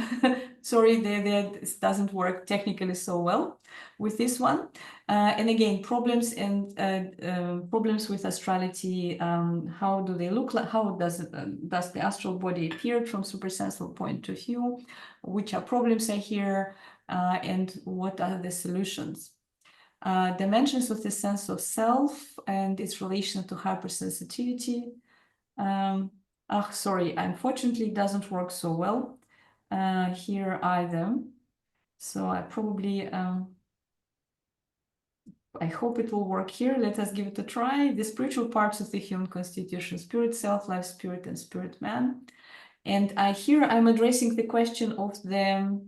this doesn't work technically so well with this one. And again, problems and problems with astrality. How do they look like? How does the astral body appear from supersensual point of view? Which are problems are here, and what are the solutions? Dimensions of the sense of self and its relation to hypersensitivity. Sorry, unfortunately, it doesn't work so well here either. So I probably, I hope it will work here. Let us give it a try. The spiritual parts of the human constitution: spirit, self, life, spirit, and spirit man. And here I'm addressing the question of the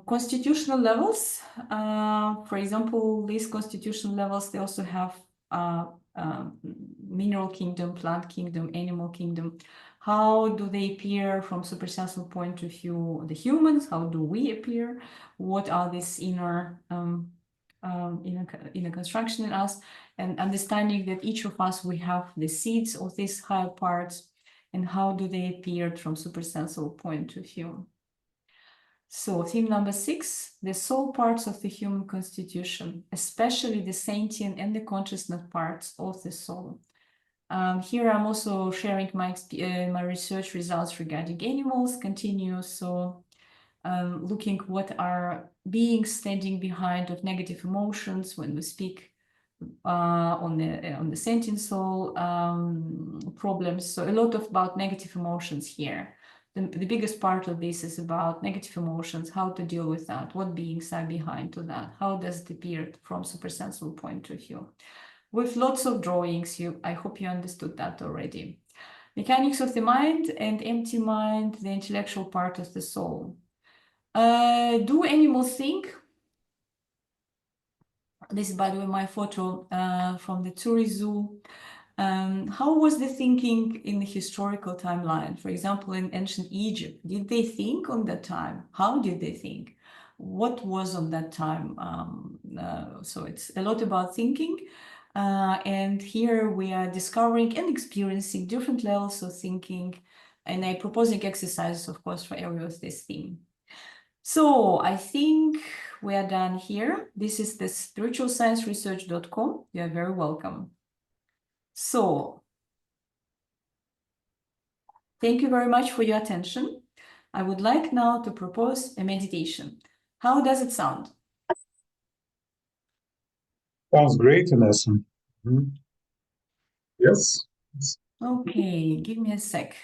constitutional levels. For example, these constitutional levels, they also have mineral kingdom, plant kingdom, animal kingdom. How do they appear from supersensual point of view, the humans? How do we appear? What are these inner construction in us? And understanding that each of us, we have the seeds of these higher parts, and how do they appear from supersensual point of view? So theme number 6, the soul parts of the human constitution, especially the sentient and the consciousness parts of the soul. Here I'm also sharing my research results regarding animals, continue. So looking what are beings standing behind of negative emotions when we speak on the sentient soul problems. So a lot about negative emotions here. The biggest part of this is about negative emotions, how to deal with that, what beings are behind to that, how does it appear from supersensual point of view. With lots of drawings, I hope you understood that already. Mechanics of the mind and empty mind, the intellectual part of the soul. Do animals think? This is, by the way, my photo from the Zurich Zoo. How was the thinking in the historical timeline? For example, in ancient Egypt, did they think on that time? How did they think? What was on that time? So it's a lot about thinking. And here we are discovering and experiencing different levels of thinking, and I'm proposing exercises, of course, for every of this theme. So I think we are done here. This is the spiritualscienceresearch.com. You are very welcome. So thank you very much for your attention. I would like now to propose a meditation. How does it sound? Sounds great, Inessa. Yes. Okay, give me a sec.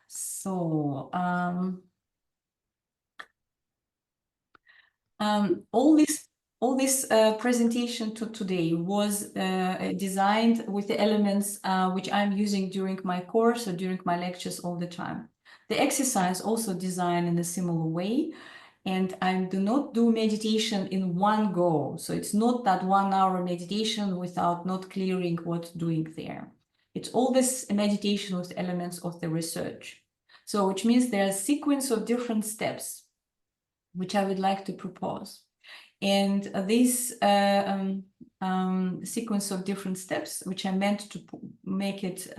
So all this presentation today was designed with the elements which I'm using during my course or during my lectures all the time. The exercise also designed in a similar way, and I do not do meditation in one go. So it's not that 1 hour meditation without not clearing what's doing there. It's all this meditation with elements of the research. So which means there's a sequence of different steps which I would like to propose. And this sequence of different steps, which I meant to make it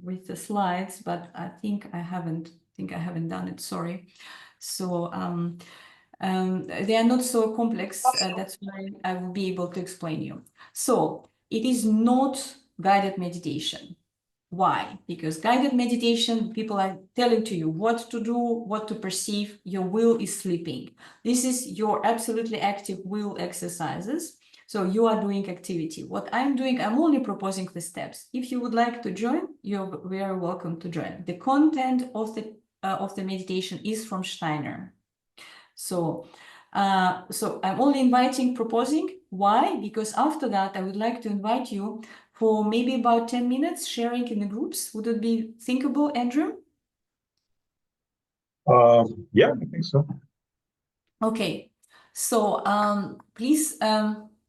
with the slides, but I think I haven't done it, sorry. So they are not so complex, that's why I will be able to explain you. So it is not guided meditation. Why? Because guided meditation, people are telling to you what to do, what to perceive. Your will is sleeping. This is your absolutely active will exercises. So you are doing activity. What I'm doing, I'm only proposing the steps. If you would like to join, you're very welcome to join. The content of the meditation is from Steiner. So I'm only proposing. Why? Because after that, I would like to invite you for maybe about 10 minutes sharing in the groups. Would it be thinkable, Andrew? Yeah, I think so. Okay, so please,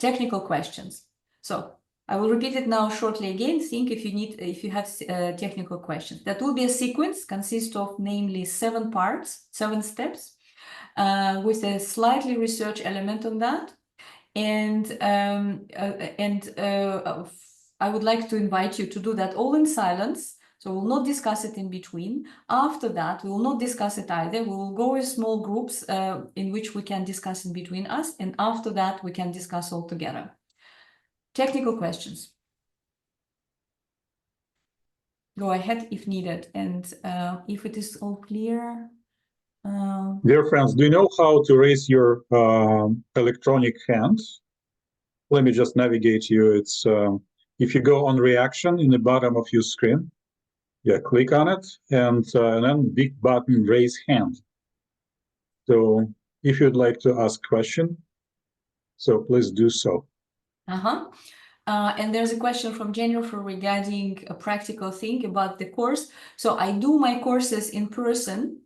technical questions. So I will repeat it now shortly again. Think if you have technical questions. That will be a sequence consist of namely 7 parts, 7 steps, with a slightly research element on that. And I would like to invite you to do that all in silence. So we will not discuss it in between. After that, we will not discuss it either. We will go in small groups in which we can discuss in between us. And after that, we can discuss all together. Technical questions. Go ahead if needed. And if it is all clear. Dear friends, do you know how to raise your electronic hand? Let me just navigate you. It's if you go on reaction in the bottom of your screen, yeah, click on it, and then big button, raise hand. So if you'd like to ask question, so please do so. And there's a question from Jennifer regarding a practical thing about the course. So I do my courses in person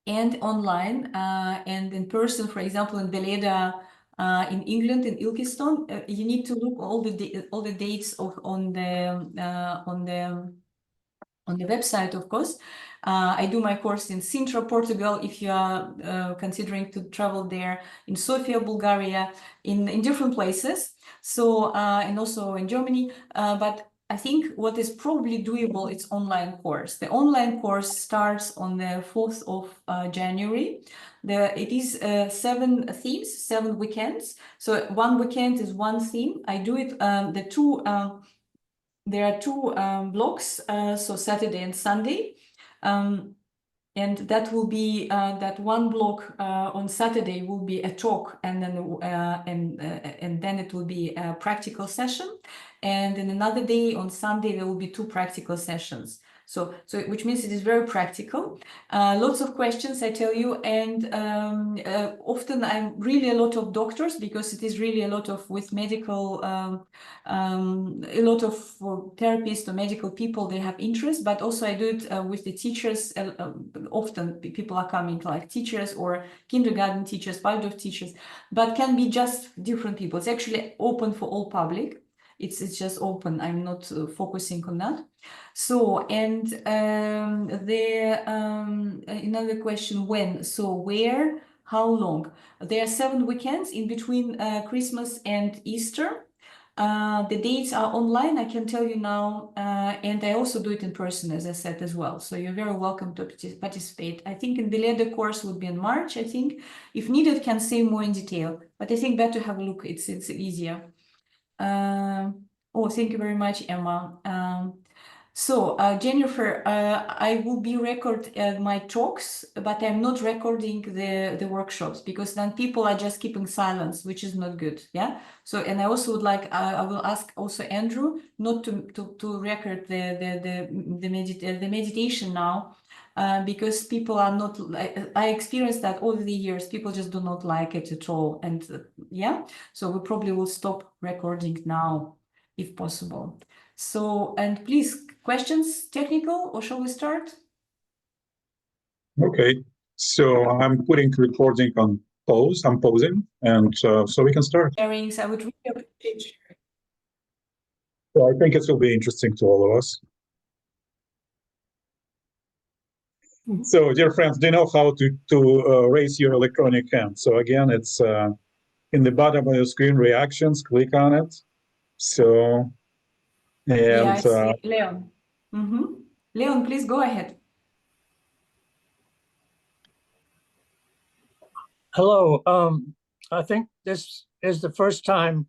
and online, and in person, for example, in Beleda, in England, in Ilkeston, you need to look all the dates on the website, of course. I do my course in Sintra, Portugal, if you are considering to travel there, in Sofia, Bulgaria, in different places. So, and also in Germany, but I think what is probably doable, it's online course. The online course starts on the 4th of January. It is 7 themes, 7 weekends. So one weekend is one theme. I do it, there are 2 blocks, so Saturday and Sunday. And that will be that one block on Saturday will be a talk, and then it will be a practical session. And then another day on Sunday there will be 2 practical sessions. So which means it is very practical. Lots of questions, I tell you, and often I'm really a lot of doctors, because it is really a lot of with medical, a lot of therapists or medical people, they have interest, but also I do it with the teachers. Often people are coming like teachers or kindergarten teachers, Waldorf teachers, but can be just different people. It's actually open for all public. It's just open. I'm not focusing on that. So, and another question, when? So where, how long? There are 7 weekends in between Christmas and Easter. The dates are online, I can tell you now, and I also do it in person, as I said, as well. So you're very welcome to participate. I think in Beleda course would be in March, I think. If needed, can say more in detail, but I think better have a look, it's easier. Oh, thank you very much, Emma. So, Jennifer, I will be record my talks, but I'm not recording the workshops, because then people are just keeping silence, which is not good. Yeah. So, and I also would like, I will ask also Andrew not to record the meditation now, because people are not. I experienced that over the years. People just do not like it at all, and yeah. So we probably will stop recording now, if possible. So, and please, questions, technical, or shall we start? Okay, so I'm putting recording on pause. I'm pausing, and so we can start. Sharings, I would really appreciate sharing. So I think it will be interesting to all of us. So, dear friends, do you know how to raise your electronic hand? So again, it's in the bottom of your screen, reactions, click on it. So, and yeah, I see Leon. Leon, please go ahead. Hello. I think this is the first time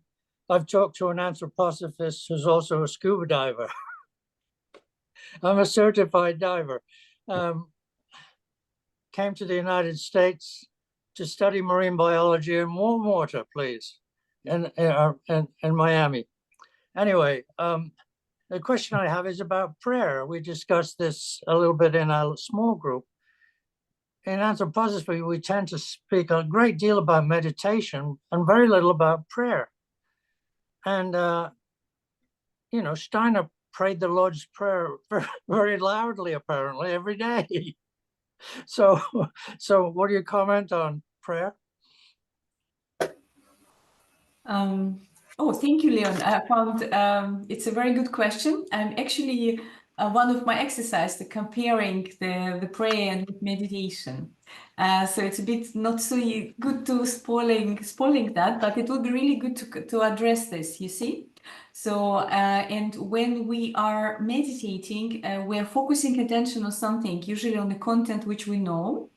I've talked to an anthroposophist who's also a scuba diver. I'm a certified diver. Came to the United States to study marine biology in warm water, please, in Miami. Anyway, the question I have is about prayer. We discussed this a little bit in our small group. In Anthroposophy, we tend to speak a great deal about meditation and very little about prayer. And, you know, Steiner prayed the Lord's Prayer very, very loudly, apparently, every day. So what do you comment on prayer? Oh, thank you, Leon. I found it's a very good question. I'm actually one of my exercises, the comparing the prayer and meditation. So it's a bit not so good to spoiling that, but it would be really good to address this. You see, So, and when we are meditating, we're focusing attention on something, usually on the content which we know.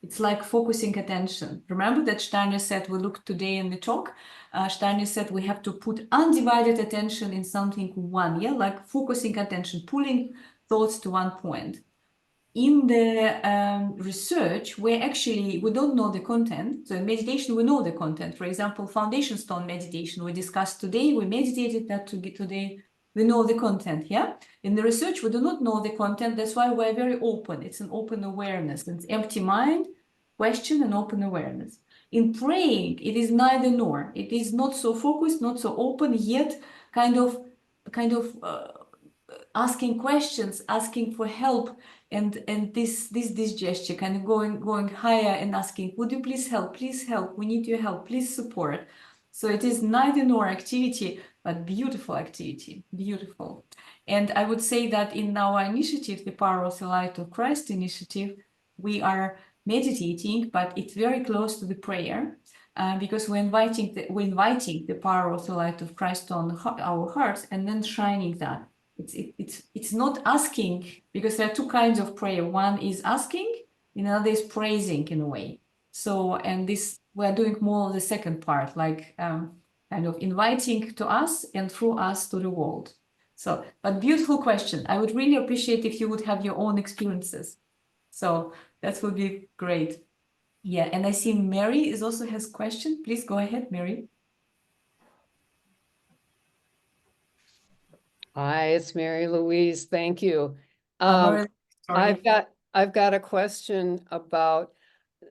It's like focusing attention. Remember that Steiner said, we looked today in the talk, Steiner said we have to put undivided attention in something one, yeah, like focusing attention, pulling thoughts to one point. In the research, we don't know the content. So in meditation, we know the content. For example, foundation stone meditation we discussed today, we meditated that today, we know the content, yeah? In the research, we do not know the content. That's why we're very open. It's an open awareness. It's empty mind, question, and open awareness. In praying, it is neither nor. It is not so focused, not so open, yet kind of asking questions, asking for help, and this gesture, kind of going higher and asking, would you please help, we need your help, please support. So it is neither nor activity, but beautiful activity, beautiful. And I would say that in our initiative, the Power of the Light of Christ initiative, we are meditating, but it's very close to the prayer, because we're inviting the power of the light of Christ on our hearts, and then shining that. It's not asking, because there are two kinds of prayer. One is asking, another is praising in a way. So, and this, we're doing more of the second part, like kind of inviting to us and through us to the world. So, but beautiful question. I would really appreciate if you would have your own experiences. So that would be great. Yeah, and I see Mary also has question. Please go ahead, Mary. Hi, it's Mary Louise. Thank you. Mary, I've got a question about,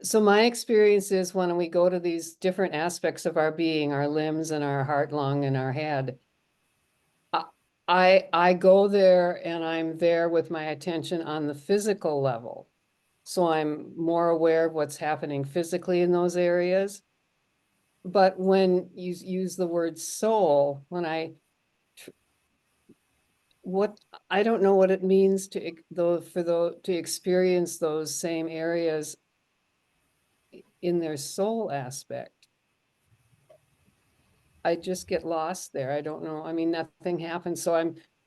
so my experience is when we go to these different aspects of our being, our limbs and our heart, lung and our head, I go there and I'm there with my attention on the physical level. So I'm more aware of what's happening physically in those areas. But when you use the word soul, I don't know what it means to experience those same areas in their soul aspect. I just get lost there. I don't know. I mean, nothing happens. So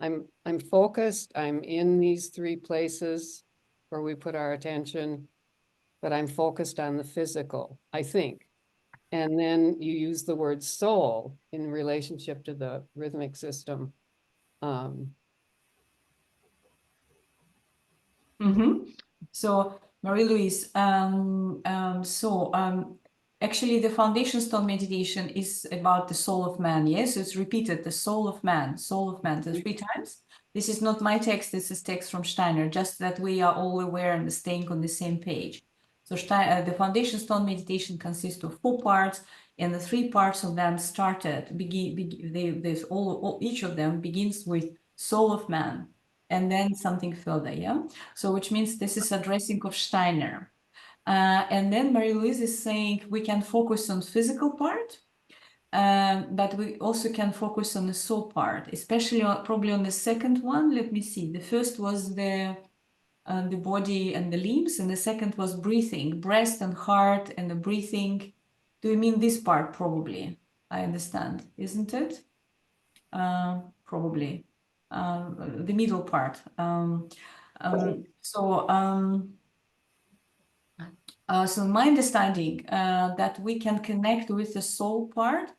I'm focused. I'm in these three places where we put our attention, but I'm focused on the physical, I think. And then you use the word soul in relationship to the rhythmic system. So, Marie-Louise, actually the foundation stone meditation is about the soul of man. Yes, it's repeated, the soul of man, the 3 times. This is not my text, this is text from Steiner, just that we are all aware and staying on the same page. So the foundation stone meditation consists of 4 parts, and the 3 parts of them each of them begins with soul of man, and then something further, yeah? So which means this is addressing of Steiner. And then Marie-Louise is saying we can focus on physical part, but we also can focus on the soul part, especially probably on the second one. Let me see. The first was the body and the limbs, and the second was breathing, breast and heart and the breathing. Do you mean this part? Probably. I understand, isn't it? Probably. The middle part. So my understanding that we can connect with the soul part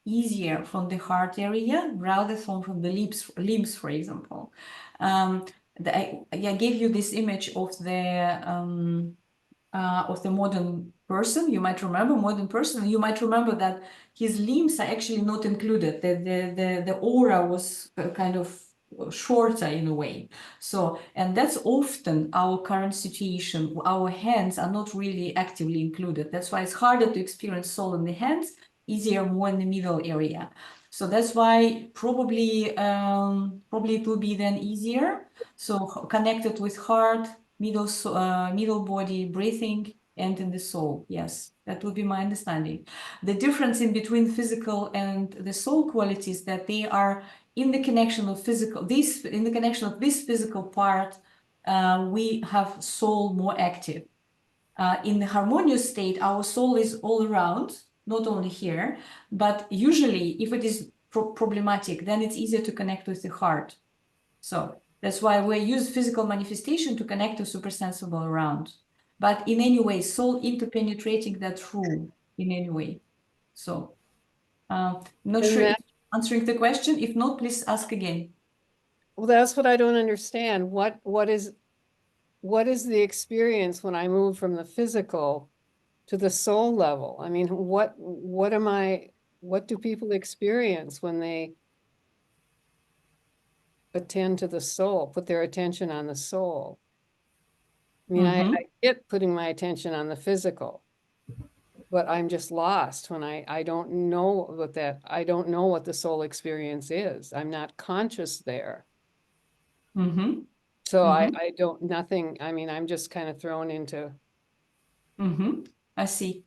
easier from the heart area rather than from the limbs, for example. I gave you this image of the modern person. You might remember modern person. You might remember that his limbs are actually not included. The aura was kind of shorter in a way. So, and that's often our current situation. Our hands are not really actively included. That's why it's harder to experience soul in the hands, easier more in the middle area. So that's why probably it will be then easier. So connected with heart, middle body, breathing, and in the soul. Yes, that would be my understanding. The difference in between physical and the soul qualities that they are in the connection of in the connection of this physical part, we have soul more active. In the harmonious state, our soul is all around, not only here, but usually if it is problematic, then it's easier to connect with the heart. So that's why we use physical manifestation to connect to supersensible around. But in any way, soul interpenetrating that room in any way. So not And sure that- if answering the question. If not, please ask again. Well, that's what I don't understand. What is the experience when I move from the physical to the soul level? I mean, what do people experience when they attend to the soul, put their attention on the soul? I mean, I get putting my attention on the physical, but I'm just lost when I don't know I don't know what the soul experience is. I'm not conscious there. So I don't, nothing, I mean, I'm just kind of thrown into. I see.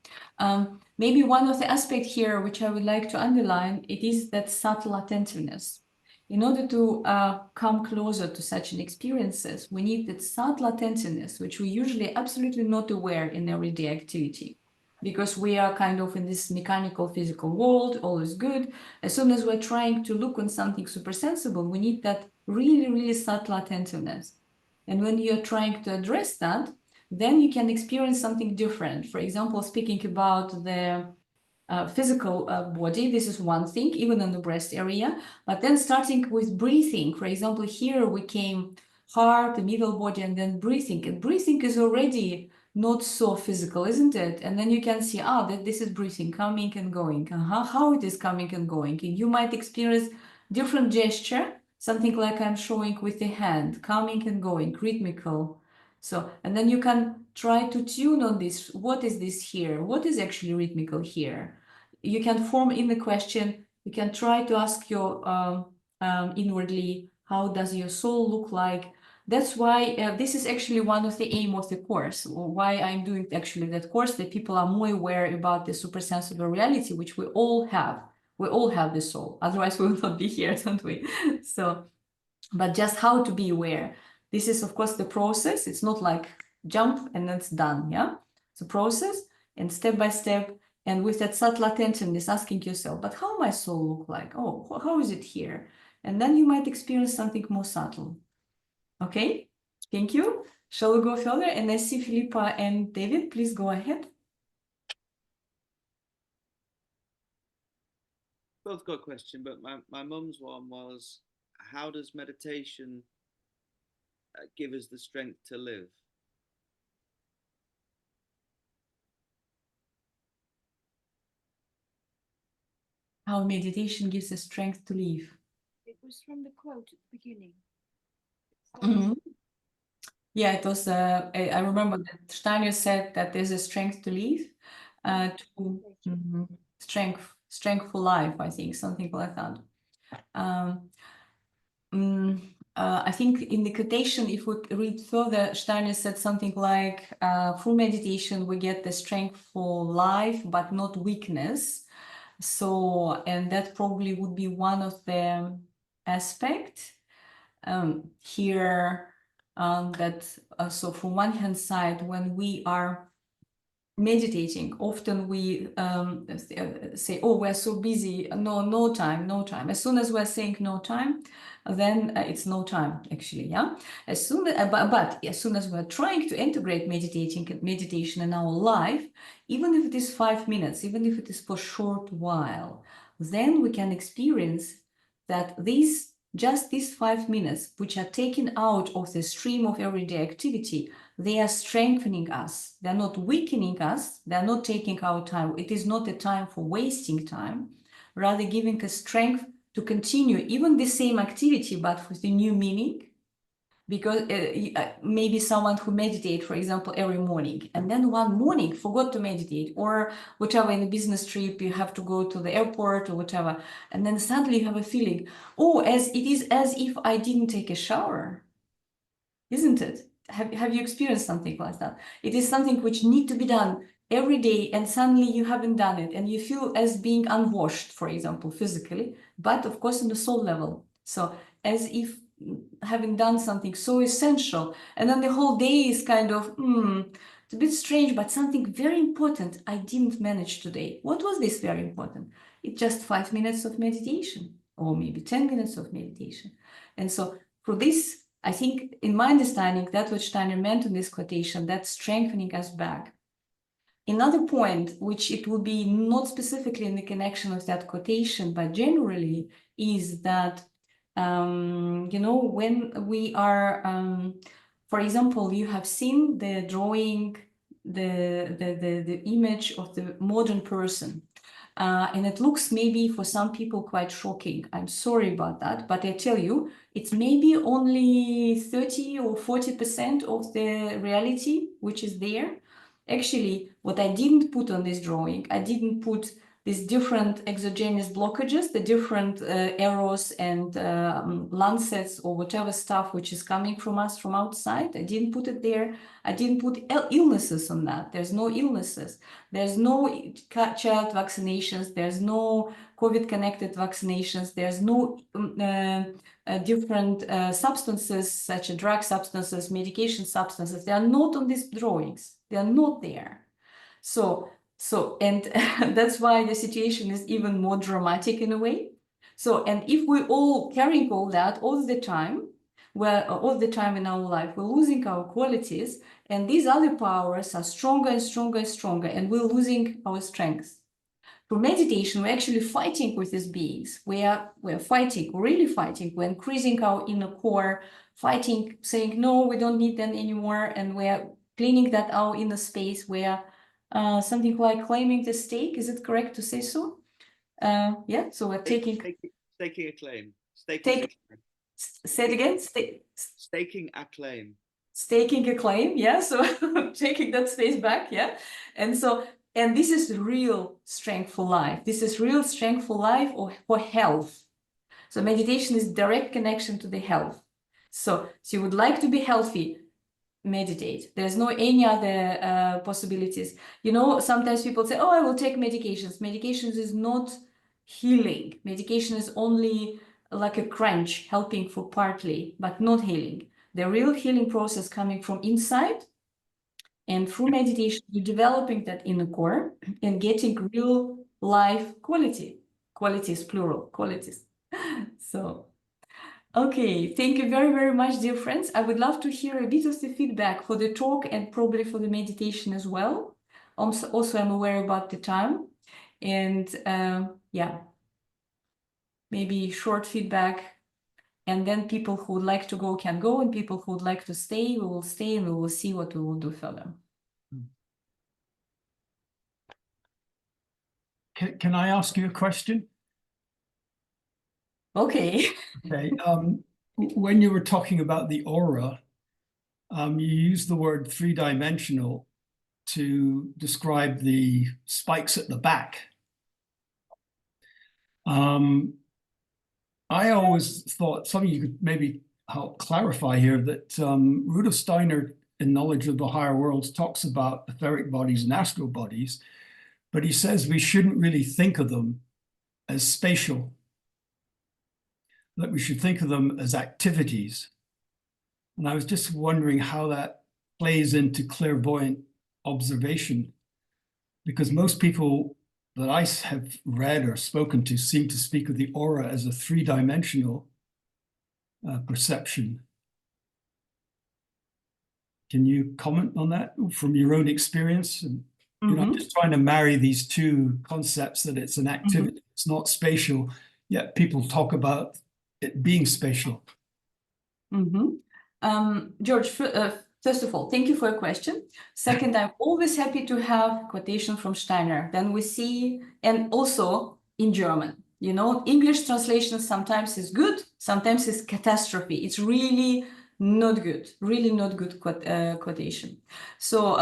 Maybe one of the aspects here, which I would like to underline, it is that subtle attentiveness. In order to come closer to such an experiences, we need that subtle attentiveness, which we usually absolutely not aware in everyday activity, because we are kind of in this mechanical physical world, all is good. As soon as we're trying to look on something super sensible, we need that really, really subtle attentiveness. And when you're trying to address that, then you can experience something different. For example, speaking about the physical body, this is one thing, even in the breast area, but then starting with breathing. For example, here we came heart, the middle body, and then breathing. And breathing is already not so physical, isn't it? And then you can see, that this is breathing, coming and going, how it is coming and going. And you might experience different gesture, something like I'm showing with the hand, coming and going, rhythmical. So, and then you can try to tune on this. What is this here? What is actually rhythmical here? You can form in the question, you can try to ask your inwardly, how does your soul look like? That's why this is actually one of the aim of the course, why I'm doing actually that course, that people are more aware about the supersensible reality, which we all have. We all have the soul, otherwise we will not be here, don't we? So, but just how to be aware. This is, of course, the process. It's not like jump and it's done, yeah? It's a process, and step by step, and with that subtle attentiveness, asking yourself, but how my soul look like? Oh, how is it here? And then you might experience something more subtle. Okay, thank you. Shall we go further? And I see Philippa and David, please go ahead. Both got a question, but my mum's one was, how does meditation give us the strength to live? How meditation gives us strength to live. It was from the quote at the beginning. Yeah, it was. I remember that Steiner said that there's a strength to live, strength for life. I think something like that. I think in the quotation, if we read further, Steiner said something like, through meditation, we get the strength for life, but not weakness. So, and that probably would be one of the aspects here, that, so from one hand side, when we are meditating, often we say, oh, we're so busy, no time. As soon as we're saying no time, then it's no time, actually, yeah? As soon as, but as soon as we're trying to integrate meditation in our life, even if it is 5 minutes, even if it is for a short while, then we can experience that just these 5 minutes, which are taken out of the stream of everyday activity, they are strengthening us. They're not weakening us. They're not taking our time. It is not a time for wasting time, rather giving us strength to continue even the same activity, but with a new meaning. Because maybe someone who meditates, for example, every morning, and then one morning forgot to meditate, or whatever, in a business trip, you have to go to the airport or whatever, and then suddenly you have a feeling, oh, it is as if I didn't take a shower, isn't it? Have you experienced something like that? It is something which need to be done every day, and suddenly you haven't done it, and you feel as being unwashed, for example, physically, but of course on the soul level. So as if having done something so essential, and then the whole day is kind of, it's a bit strange, but something very important I didn't manage today. What was this very important? it's just 5 minutes of meditation or maybe 10 minutes of meditation. And so for this, I think in my understanding, that's what Steiner meant in this quotation, that's strengthening us back. Another point, which it will be not specifically in the connection of that quotation, but generally, is that, you know, when we are, for example, you have seen the drawing, the image of the modern person. And it looks maybe for some people quite shocking. I'm sorry about that, but I tell you, it's maybe only 30 or 40% of the reality which is there. Actually, what I didn't put on this drawing, I didn't put these different exogenous blockages, the different arrows and lancets or whatever stuff which is coming from us from outside. I didn't put it there. I didn't put illnesses on that. There's no illnesses. There's no child vaccinations. There's no COVID-connected vaccinations. There's no different substances, such as drug substances, medication substances. They are not on these drawings. They are not there. And that's why the situation is even more dramatic in a way. So, and if we all carrying all that all the time, well, all the time in our life, we're losing our qualities, and these other powers are stronger and stronger and stronger, and we're losing our strength. For meditation, we're actually fighting with these beings. We're fighting, really fighting. We're increasing our inner core, fighting, saying, no, we don't need them anymore, and we're cleaning that our inner space. We're something like claiming the stake. Is it correct to say so? Yeah, so we're taking staking a claim. Say it again. Staking a claim. Staking a claim, yeah. So taking that space back, yeah. And so, and this is real strength for life. This is real strength for life or for health. So meditation is direct connection to the health. So you would like to be healthy, meditate. There's no any other possibilities. You know, sometimes people say, oh, I will take medications. Medications is not healing. Medication is only like a crunch, helping for partly, but not healing. The real healing process coming from inside, and through meditation, you're developing that inner core and getting real life quality. Qualities, plural, qualities. So, okay, thank you very, very much, dear friends. I would love to hear a bit of the feedback for the talk and probably for the meditation as well. Also, I'm aware about the time. And yeah, maybe short feedback. And then people who would like to go can go, and people who would like to stay, we will stay, and we will see what we will do further. Can I ask you a question? Okay. Okay. When you were talking about the aura, you used the word three-dimensional to describe the spikes at the back. I always thought, something you could maybe help clarify here, that Rudolf Steiner, in Knowledge of the Higher Worlds, talks about etheric bodies and astral bodies, but he says we shouldn't really think of them as spatial, that we should think of them as activities. And I was just wondering how that plays into clairvoyant observation, because most people that I have read or spoken to seem to speak of the aura as a three-dimensional perception. Can you comment on that from your own experience? And, you know, I'm just trying to marry these two concepts, that it's an activity, it's not spatial, yet people talk about it being spatial. George, first of all, thank you for your question. Second, I'm always happy to have quotation from Steiner. Then we see, and also in German, you know, English translation sometimes is good, sometimes it's catastrophe. It's really not good, really not good quotation. So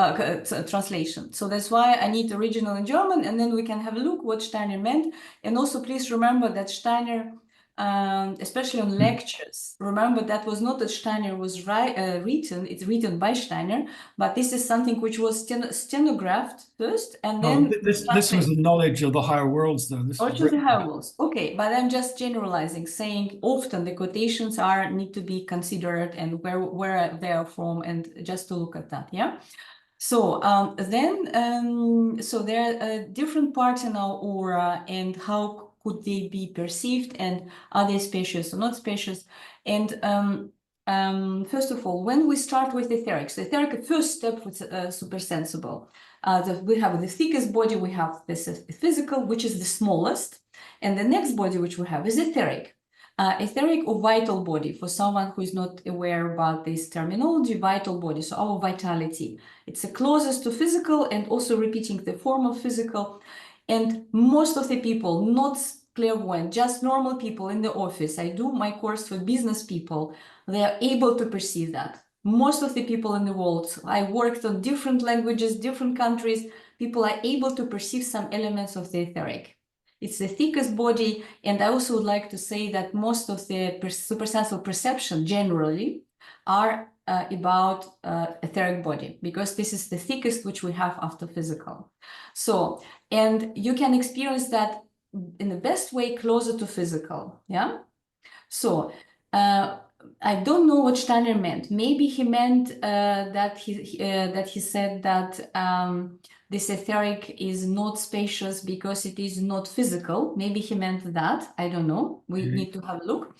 translation. So that's why I need original in German, and then we can have a look what Steiner meant. And also please remember that Steiner, especially on lectures, remember that was not that Steiner was written, it's written by Steiner, but this is something which was stenographed first, and then this was the Knowledge of the Higher Worlds, though. This was the Higher Worlds. Okay, but I'm just generalizing, saying often the quotations need to be considered and where they are from, and just to look at that, yeah. So so there are different parts in our aura, and how could they be perceived, and are they spacious or not spacious? And first of all, when we start with etherics, the etheric first step was super sensible. We have the thickest body, we have this physical, which is the smallest, and the next body which we have is etheric. Etheric or vital body, for someone who is not aware about this terminology, vital body, so our vitality. It's the closest to physical and also repeating the form of physical. And most of the people, not clairvoyant, just normal people in the office, I do my course for business people, they are able to perceive that. Most of the people in the world, I worked on different languages, different countries, people are able to perceive some elements of the etheric. It's the thickest body, and I also would like to say that most of the supersensible perception generally are about etheric body, because this is the thickest which we have after physical. So, and you can experience that in the best way closer to physical, yeah? So, I don't know what Steiner meant. Maybe he meant that he said that this etheric is not spacious because it is not physical. Maybe he meant that. I don't know. We need to have a look.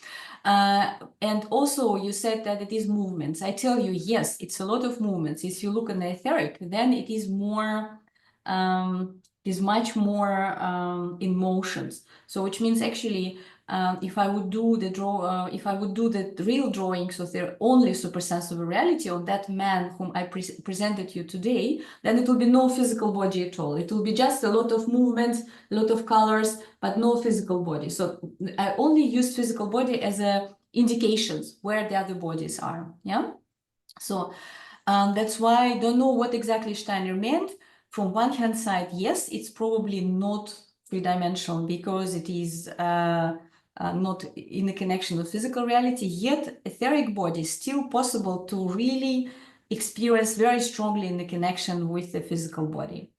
And also you said that it is movements. I tell you, yes, it's a lot of movements. If you look at the etheric, then it is more, is much more in motions. So which means actually, if I would do the the real drawings of the only supersensible reality of that man whom I presented you today, then it will be no physical body at all. It will be just a lot of movements, a lot of colors, but no physical body. So I only use physical body as a indications where the other bodies are. Yeah. So that's why I don't know what exactly Steiner meant. From one hand side, yes, it's probably not three-dimensional because it is not in a connection with physical reality, yet etheric body is still possible to really experience very strongly in the connection with the physical body.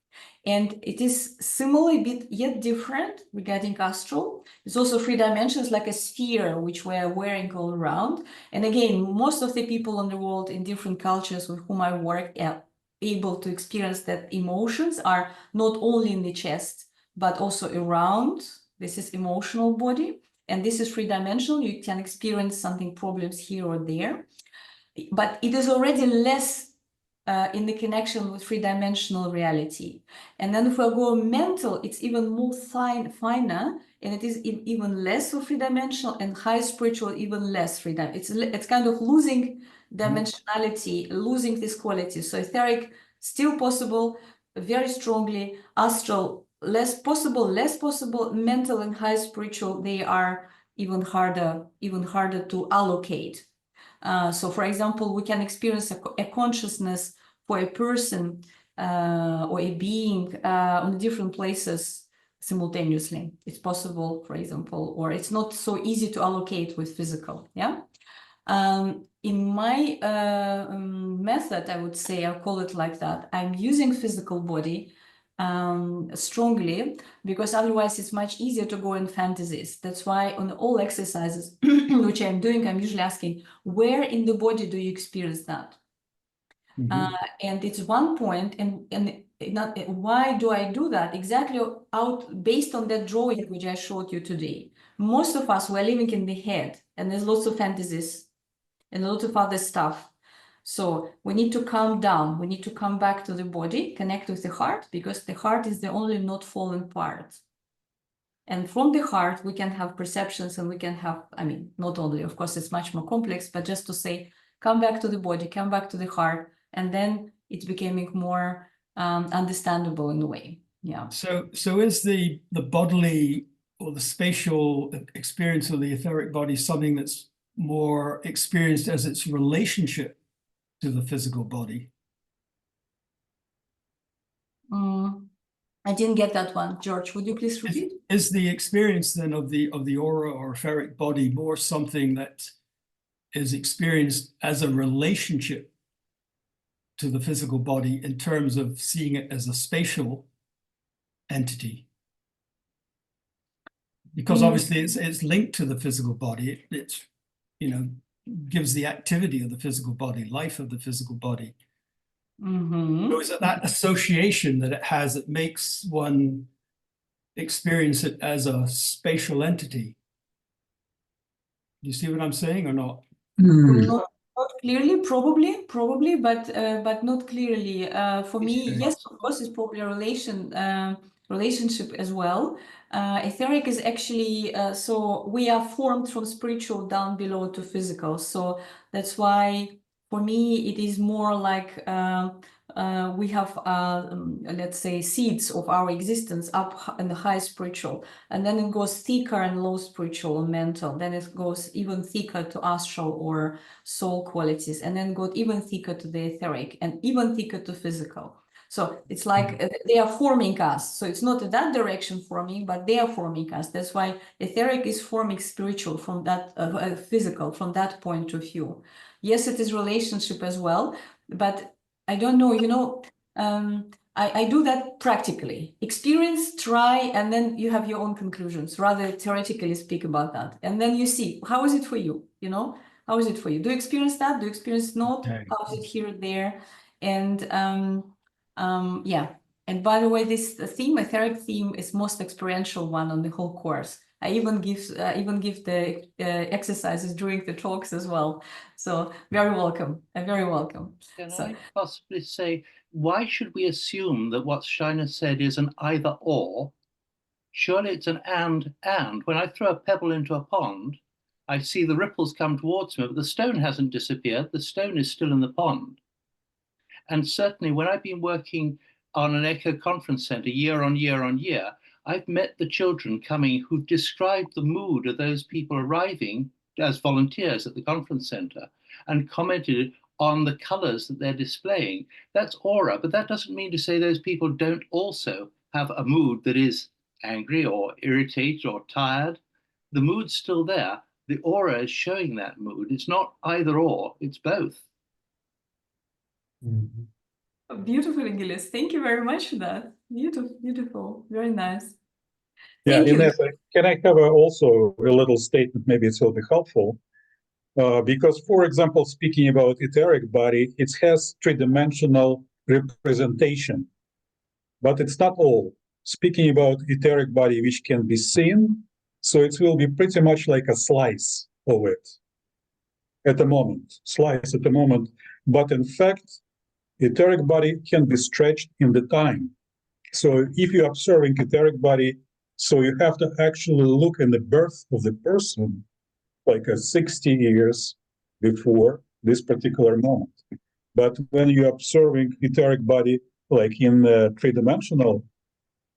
And it is similar, bit yet different regarding astral. It's also three dimensions, like a sphere, which we are wearing all around. And again, most of the people in the world in different cultures with whom I work are able to experience that emotions are not only in the chest, but also around. This is emotional body. And this is three-dimensional. You can experience something, problems here or there. But it is already less in the connection with three-dimensional reality. And then if we go mental, it's even more finer, and it is even less of three-dimensional, and high spiritual, even less three-dimensional. It's kind of losing dimensionality, losing this quality. So etheric, still possible, very strongly. Astral, less possible, mental and high spiritual, they are even harder to allocate. So for example, we can experience a consciousness for a person or a being on different places simultaneously. It's possible, for example, or it's not so easy to allocate with physical, yeah? In my method, I would say, I'll call it like that, I'm using physical body strongly, because otherwise it's much easier to go in fantasies. That's why on all exercises which I'm doing, I'm usually asking, where in the body do you experience that? And it's one point, and not, why do I do that? Exactly based on that drawing which I showed you today. Most of us, we're living in the head, and there's lots of fantasies and a lot of other stuff. So we need to calm down. We need to come back to the body, connect with the heart, because the heart is the only not fallen part. And from the heart, we can have perceptions, and we can have, I mean, not only, of course, it's much more complex, but just to say, come back to the body, come back to the heart, and then it's becoming more understandable in a way. Yeah. So is the bodily or the spatial experience of the etheric body something that's more experienced as its relationship to the physical body? I didn't get that one, George. Would you please repeat? Is the experience then of the aura or etheric body more something that is experienced as a relationship to the physical body in terms of seeing it as a spatial entity? Because obviously it's linked to the physical body. It's, you know, gives the activity of the physical body, life of the physical body. Mm-hmm. So is it that association that it has that makes one experience it as a spatial entity? Do you see what I'm saying or not? Not clearly, probably, but not clearly. For me, Okay. yes, of course, it's probably a relationship as well. Etheric is actually so we are formed from spiritual down below to physical. So that's why for me it is more like we have let's say seeds of our existence up in the high spiritual, and then it goes thicker and low spiritual and mental. Then it goes even thicker to astral or soul qualities, and then got even thicker to the etheric and even thicker to physical. So it's like they are forming us. So it's not that direction forming, but they are forming us. That's why etheric is forming spiritual from that physical, from that point of view. Yes, it is relationship as well, but I don't know, you know, I do that practically. Experience, try, and then you have your own conclusions, rather theoretically speak about that. And then you see, how is it for you, you know? How is it for you? Do you experience that? Do you experience not? Okay. How is it here, there? And yeah. And by the way, this theme, etheric theme, is most experiential one on the whole course. I even give the exercises during the talks as well. So very welcome, very welcome. Can So, I possibly say, why should we assume that what Steiner said is an either or? Surely it's an and. When I throw a pebble into a pond, I see the ripples come towards me, but the stone hasn't disappeared. The stone is still in the pond. And certainly when I've been working on an echo conference center year on year on year, I've met the children coming who've described the mood of those people arriving as volunteers at the conference center and commented on the colors that they're displaying. That's aura, but that doesn't mean to say those people don't also have a mood that is angry or irritated or tired. The mood's still there. The aura is showing that mood. It's not either or, it's both. beautiful, Angelis. Thank you very much for that. Beautiful, beautiful, very nice. Yeah, Thank you. Inessa, can I have also a little statement? Maybe it will be helpful. Because, for example, speaking about etheric body, it has three-dimensional representation, but it's not all. Speaking about etheric body, which can be seen, so it will be pretty much like a slice of it at the moment, slice at the moment. But in fact, etheric body can be stretched in the time. So if you're observing etheric body, so you have to actually look in the birth of the person, like 60 years before this particular moment. But when you're observing etheric body, like in the three-dimensional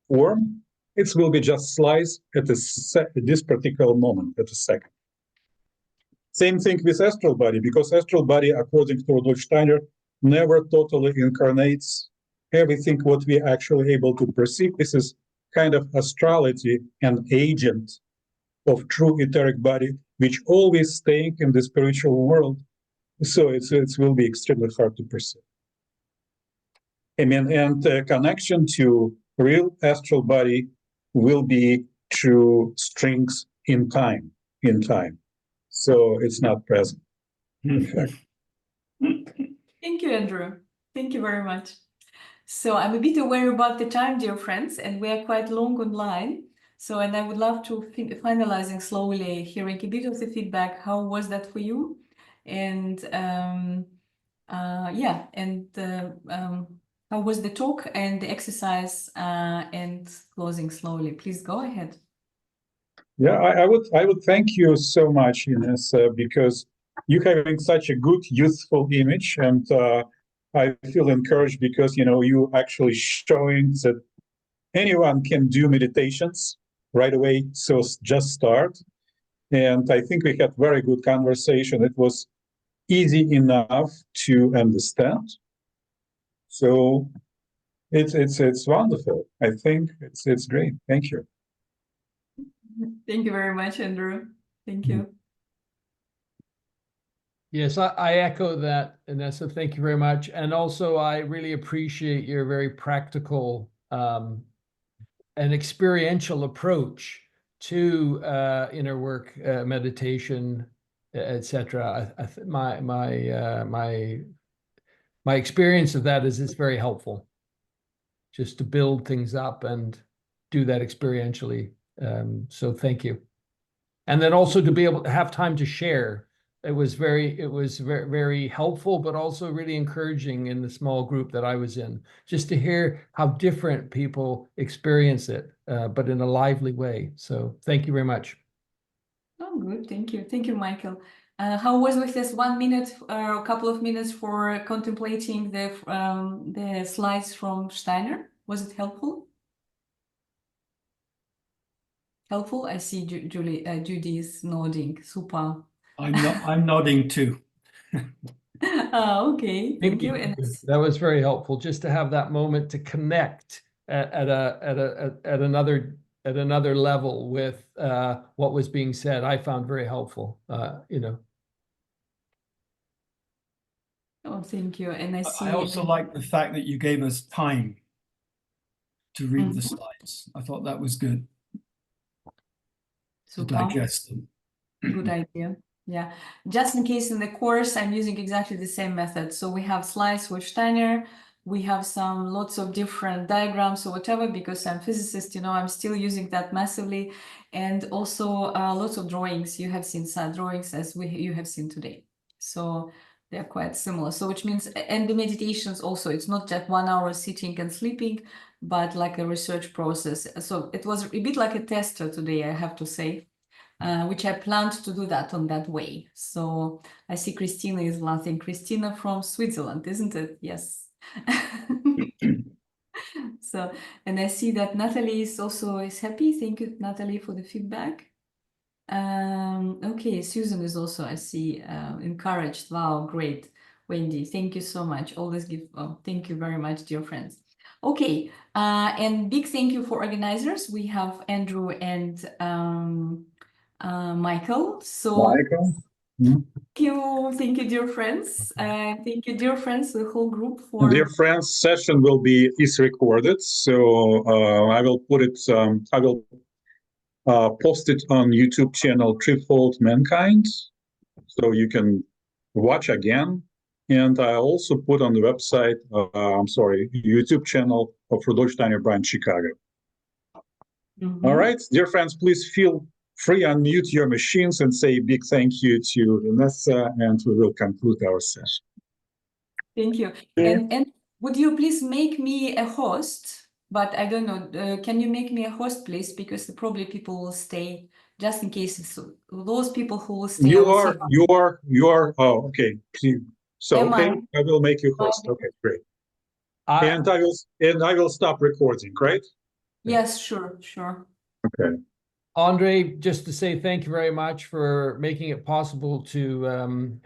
form, it will be just sliced at this particular moment, at a second. Same thing with astral body, because astral body, according to Rudolf Steiner, never totally incarnates everything what we are actually able to perceive. This is kind of astrality and agent of true etheric body, which always staying in the spiritual world. So it will be extremely hard to perceive. I mean, and the connection to real astral body will be through strings in time. So it's not present, in fact. Thank you, Andrew. Thank you very much. So I'm a bit aware about the time, dear friends, and we are quite long online. So, and I would love to finalizing slowly, hearing a bit of the feedback. How was that for you? And yeah, and how was the talk and the exercise and closing slowly? Please go ahead. Yeah, I would thank you so much, Inessa, because you're having such a good, youthful image, and I feel encouraged because you actually showing that anyone can do meditations right away. So just start. And I think we had very good conversation. It was easy enough to understand. So it's wonderful. I think it's great. Thank you. Thank you very much, Andrew. Thank you. Yes, I echo that, Inessa. Thank you very much. And also, I really appreciate your very practical and experiential approach to inner work, meditation, etc. My my experience of that is it's very helpful just to build things up and do that experientially. So thank you. And then also to be able to have time to share. It was very, very helpful, but also really encouraging in the small group that I was in, just to hear how different people experience it, but in a lively way. So thank you very much. Oh, good. Thank you. Thank you, Michael. How was with this 1 minute or a couple of minutes for contemplating the slides from Steiner? Was it helpful? Helpful? I see Judy is nodding. Super. I'm nodding too. Okay, thank you. And That was very helpful, just to have that moment to connect at another level with what was being said. I found very helpful. oh, thank you. And I see. I also like the fact that you gave us time to read the Mhm. slides. I thought that was good to Super. digest them. Good idea. Yeah. Just in case in the course, I'm using exactly the same method. So we have slides with Steiner. We have lots of different diagrams or whatever, because I'm a physicist, I'm still using that massively. And also lots of drawings. You have seen some drawings as you have seen today. So they're quite similar. So which means, and the meditations also, it's not just 1 hour sitting and sleeping, but like a research process. So it was a bit like a tester today, I have to say. Which I planned to do that on that way. So I see Christina is laughing. Christina from Switzerland, isn't it? Yes. So, and I see that Natalie is happy. Thank you, Natalie, for the feedback. Okay, Susan is also, I see, encouraged. Wow, great. Wendy, thank you so much. Always thank you very much, dear friends. Okay, and big thank you for organizers. We have Andrew and Michael. So Michael? Hmm? thank you, dear friends. Thank you, dear friends, the whole group for. Dear friends, session is recorded, so I will put it. I will post it on YouTube channel Threefold Mankind, so you can watch again. And I also put on the website, YouTube channel of Rudolf Steiner Brand Chicago. All right, dear friends, please feel free unmute your machines and say a big thank you to Inessa, and we will conclude our session. Thank you. And would you please make me a host? But I don't know, can you make me a host, please? Because probably people will stay, just in case those people who will stay. You are, oh, okay. So, okay, I will make you host. Okay, great. And I will stop recording, right? Yes, sure. Okay. Andre, just to say thank you very much for making it possible to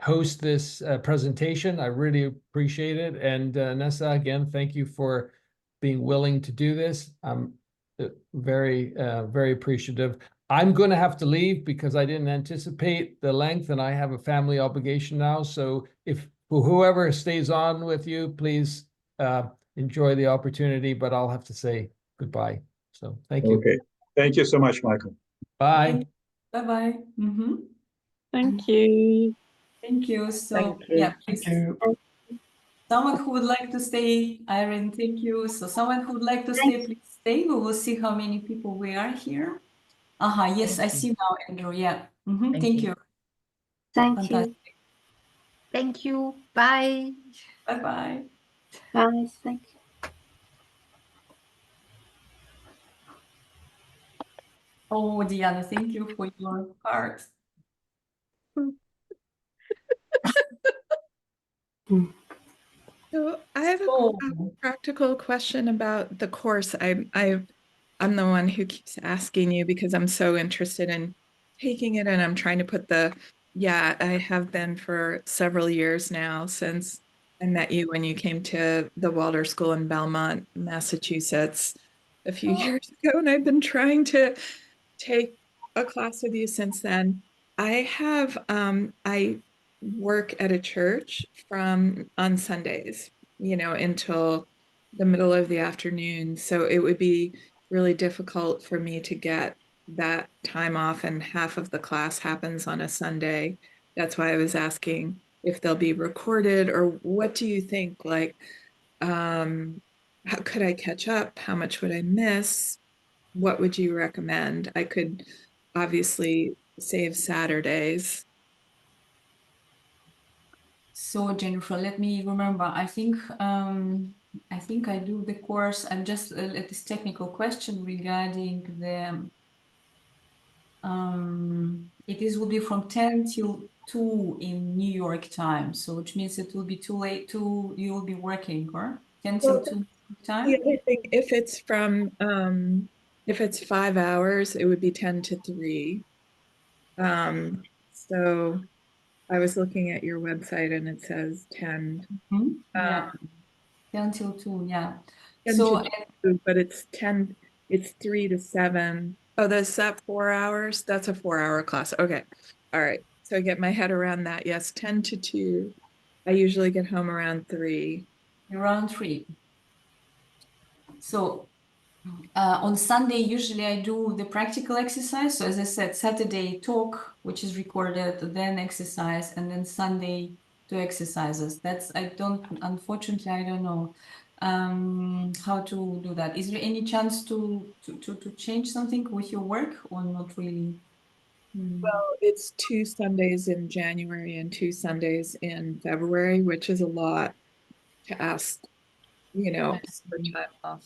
host this presentation. I really appreciate it. And Inessa, again, thank you for being willing to do this. I'm very, very appreciative. I'm going to have to leave because I didn't anticipate the length and I have a family obligation now. So if whoever stays on with you, please enjoy the opportunity, but I'll have to say goodbye. So thank you. Okay. Thank you so much, Michael. Bye. Bye-bye. Thank you. Thank you. So, Thank you. yeah, please. Thank you. Someone who would like to stay, Irene, thank you. So someone who would like to stay, please stay. We will see how many people we are here. Yes, I see now, Andrew. Yeah. Thank you. Thank Fantastic. you. Thank you. Bye. Bye-bye. Bye. Thank you. Oh, Diana, thank you for your card. So I have a practical question about the course. I'm the one who keeps asking you because I'm so interested in taking it, and I'm trying to put I have been for several years now since I met you when you came to the Walder School in Belmont, Massachusetts a few years ago, and I've been trying to take a class with you since then. I work at a church on Sundays, until the middle of the afternoon. So it would be really difficult for me to get that time off, and half of the class happens on a Sunday. That's why I was asking if they'll be recorded, or what do you think? Like, how could I catch up? How much would I miss? What would you recommend? I could obviously save Saturdays. So Jennifer, let me remember. I think I do the course. I'm just at this technical question regarding the it will be from 10 till 2 in New York time. So which means it will be too late to you will be working, or 10 till 2 time? The other thing, if it's 5 hours, it would be 10 to 3. So I was looking at your website and it says 10. Yeah. 10 till 2, yeah. 10 So to 2, but it's 10, it's 3 to 7. Oh, that's that 4 hours? That's a 4-hour class. Okay. All right. So I get my head around that. Yes, 10 to 2. I usually get home around 3. Around 3. So on Sunday, usually I do the practical exercise. So as I said, Saturday talk, which is recorded, then exercise, and then Sunday 2 exercises. Unfortunately, I don't know how to do that. Is there any chance to change something with your work, or not really? Well, it's 2 Sundays in January and 2 Sundays in February, which is a lot to ask, for time off.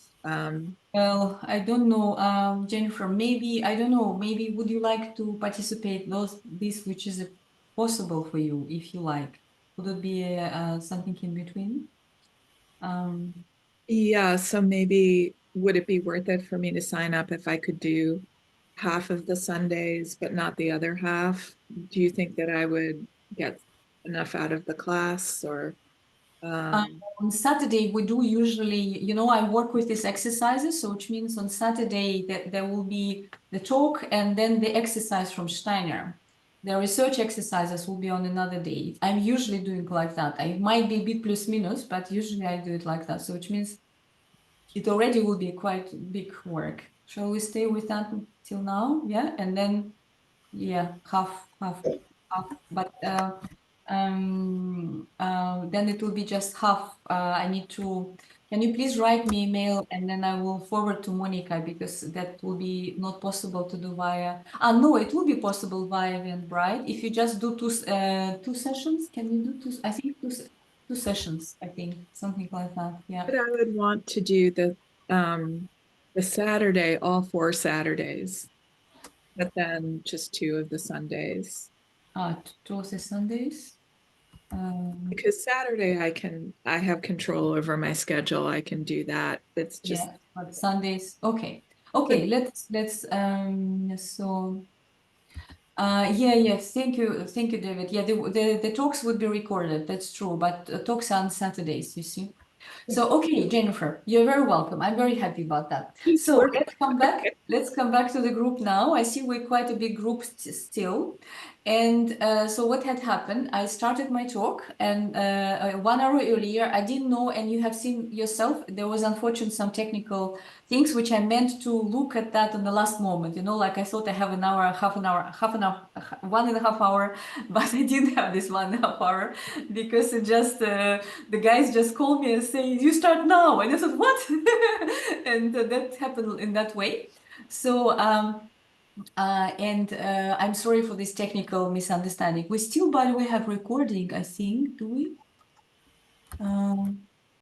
Well, I don't know, Jennifer, maybe, I don't know, maybe would you like to participate this which is possible for you, if you like? Would it be something in between? Yeah, so maybe would it be worth it for me to sign up if I could do half of the Sundays, but not the other half? Do you think that I would get enough out of the class, or? On Saturday, we do usually, I work with these exercises, so which means on Saturday that there will be the talk and then the exercise from Steiner. The research exercises will be on another day. I'm usually doing like that. I might be a bit plus minus, but usually I do it like that. So which means it already will be quite big work. Shall we stay with that till now? Yeah, and then half, but then it will be just half. Can you please write me email, and then I will forward to Monica, because that will be not possible to do via, no, it will be possible via Eventbrite. If you just do two sessions, can you do two? I think two sessions, I think, something like that, yeah. But I would want to do the Saturday, all 4 Saturdays, but then just 2 of the Sundays. 2 of the Sundays? Because Saturday I have control over my schedule. I can do that. It's just but Sundays. Okay. Let's so thank you, David. Yeah, the talks would be recorded, that's true, but talks on Saturdays, you see. So okay, Jennifer, you're very welcome. I'm very happy about that. So let's come back to the group now. I see we're quite a big group still. And so what had happened, I started my talk, and 1 hour earlier, I didn't know, and you have seen yourself, there was unfortunately some technical things which I meant to look at that in the last moment, like I thought I have an hour, half an hour, 1.5 hour, but I didn't have this 1.5 hour, because it just, the guys just called me and say, you start now. And I thought, what? And that happened in that way. So, I'm sorry for this technical misunderstanding. We still, by the way, have recording, I think, do we?